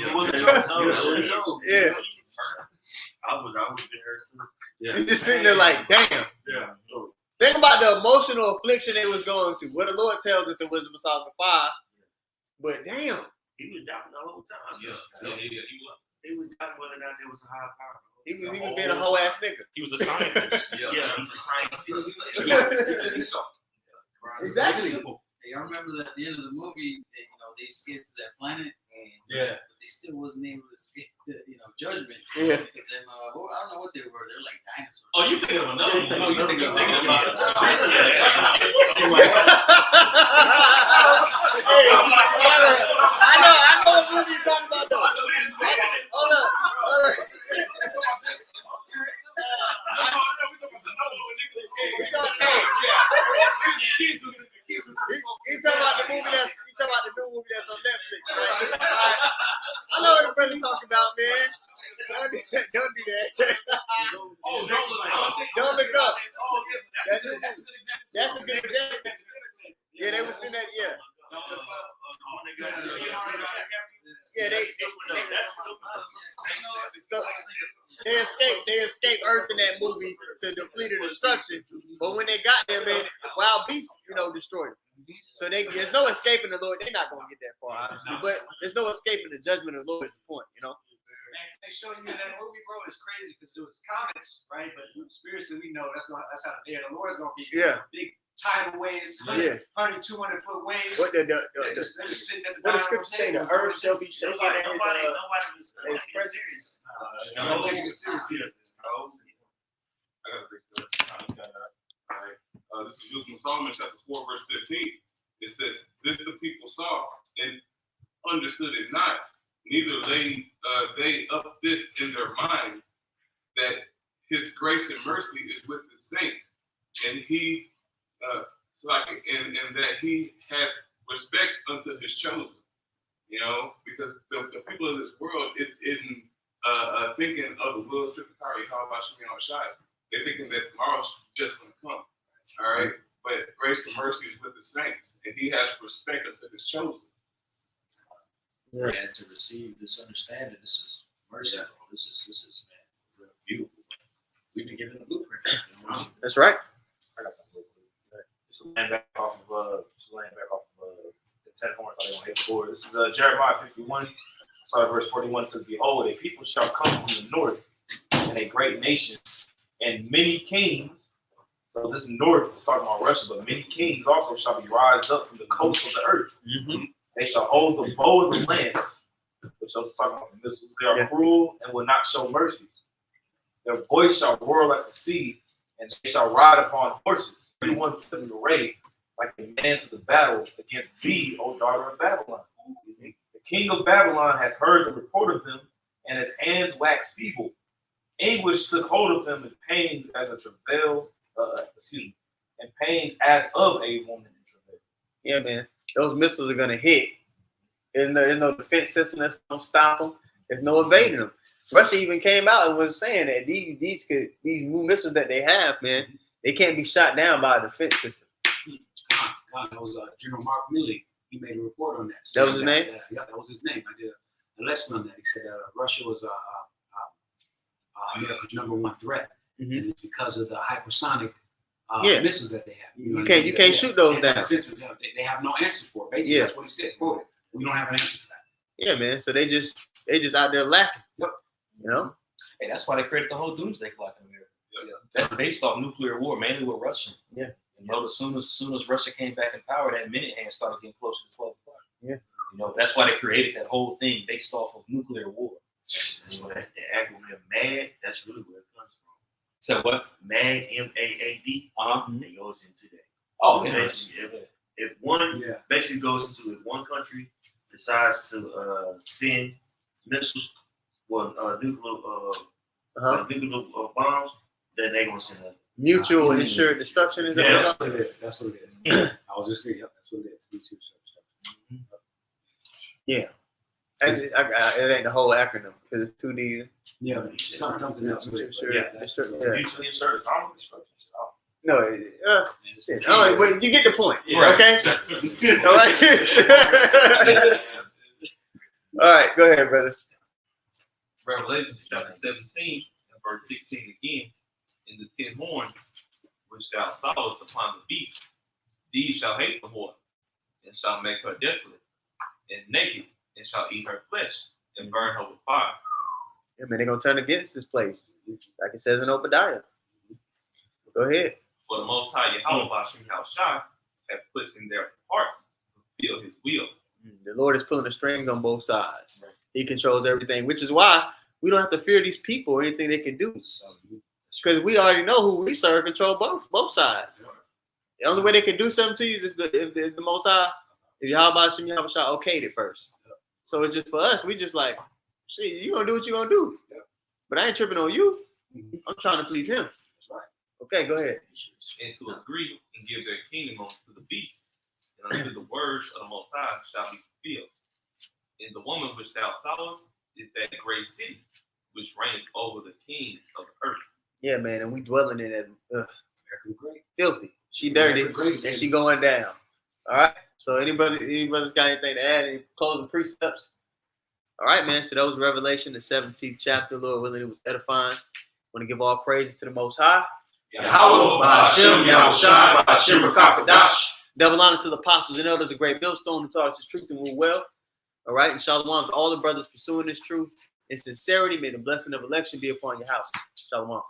I was there too. Yeah. You're just sitting there like, damn. Yeah. Think about the emotional affliction they was going through. What the Lord tells us in Wisdom of Solomon 5. But damn. He was doubting the whole time. He was doubting whether or not there was a higher power. He was being a whole ass nigga. He was a scientist. He's a scientist. Exactly. Hey, I remember that at the end of the movie, they escaped to that planet. Yeah. But they still wasn't able to escape the, judgment. Yeah. Because them, I don't know what they were. They're like dinosaurs. Oh, you thinking of another movie? No, you thinking about Hey, I know what movie you're talking about though. Hold up. He's talking about the movie escape Earth in that movie to the fleet of destruction. But when they got there, man, wild beasts, destroyed them. So there's no escaping the Lord. They're not gonna get that far, obviously. But there's no escaping the judgment of the Lord. Is the point, Man, they show you in that movie, bro. It's crazy because it was comics, right? But spiritually, we know that's how the day of the Lord is gonna be. Big tidal waves, 100, 200 foot waves. What they're just sitting at the what the bottom. scripture say? The earth shall be shaken. Nobody was his serious. Nobody is serious here. I got to fix that. All right. This is Luke Solomon chapter 4, verse 15. It says, "This the people saw and understood it not, neither they up this in their mind, that his grace and mercy is with the saints, and he and that he had respect unto his chosen." Because the people of this world isn't thinking of the will, strength, and power, how about Shai? They're thinking that tomorrow's just going to come. All right? But grace and mercy is with the saints, and he has respect unto his chosen. And to receive this understanding, this is mercy, bro. This is man, real beautiful. We've been given a blueprint. That's right. I got something real quick. Just laying back off of the 10 horns. I didn't want to hit the board. This is Jeremiah 51. Sorry, verse 41 says, "Behold, a people shall come from the north, and a great nation, and many kings." So this north is talking about Russia, but many kings also shall be raised up from the coast of the earth. They shall hold the bow and the lance, which I was talking about the missiles. They are cruel and will not show mercy. Their voice shall roar like the sea, and they shall ride upon horses. Everyone put in array like a man to the battle against thee, O daughter of Babylon. The king of Babylon hath heard the report of them, and his hands waxed feeble. Anguish took hold of them, and pains as a travail, and pains as of a woman in travail. Yeah, man. Those missiles are gonna hit. There's no defense system that's gonna stop them. There's no evading them. Russia even came out and was saying that these new missiles that they have, man, they can't be shot down by a defense system. God, that was General Mark Milley. He made a report on that. That was his name? Yeah, that was his name. I did a lesson on that. He said Russia was America's #1 threat, and it's because of the hypersonic missiles that they have. You can't shoot those down. They have no answer for it. Basically, that's what he said. Quoted. We don't have an answer for that. Yeah, man. So they just out there lacking. Yep. Hey, that's why they created the whole doomsday clock in America. That's based off nuclear war, mainly with Russia. Yeah. As soon as Russia came back in power, that minute hand started getting closer to 12 o'clock. Yeah. That's why they created that whole thing based off of nuclear war. The acronym MAD, that's really where it comes from. So what? MAD, MAAD. It goes into that. Oh, if one basically goes into if one country decides to send missiles or nuclear bombs, then they're gonna send a mutual insured destruction. Is that that's what it is. That's what it is. I was just kidding. That's what it is. Mutual insured destruction. Yeah. It ain't the whole acronym because it's 2D. Yeah, something else. Mutually insured atomic destruction. No, shit. Oh, but you get the point. Yeah. Okay. All right. All right. Go ahead, brother. Revelation chapter 17 and verse 16 again. In the 10 horns which thou sawest upon the beast, these shall hate the whore, and shall make her desolate, and naked, and shall eat her flesh, and burn her with fire. Yeah, man, they're gonna turn against this place, like it says in Obadiah. Go ahead. For the Most High Yahweh Shai has put in their hearts to fulfill His will. The Lord is pulling the strings on both sides. He controls everything, which is why we don't have to fear these people or anything they can do. Because we already know who we serve control both sides. The only way they can do something to you is if the Most High, if Yahweh Shai okayed it first. So it's just for us, we just like, shit, you gonna do what you gonna do. But I ain't tripping on you. I'm trying to please him. Okay, go ahead. And to agree and give their kingdom unto the beast, and unto the words of the Most High shall be fulfilled. And the woman which thou sawest is that great city, which reigneth over the kings of the earth. Yeah, man, and we dwelling in it. Filthy. She dirty, and she going down. All right. So anybody's got anything to add? Any closing precepts? All right, man. So that was Revelation, the 17th chapter. Lord willing, it was edifying. Want to give all praises to the Most High. Yahweh, Ba'ashem, Yahushua, Ba'ashem, Rakakadash. Double honor to the apostles and elders, a great millstone who taught us the truth and rule well. All right, and shalom to all the brothers pursuing this truth in sincerity. May the blessing of election be upon your house. Shalom.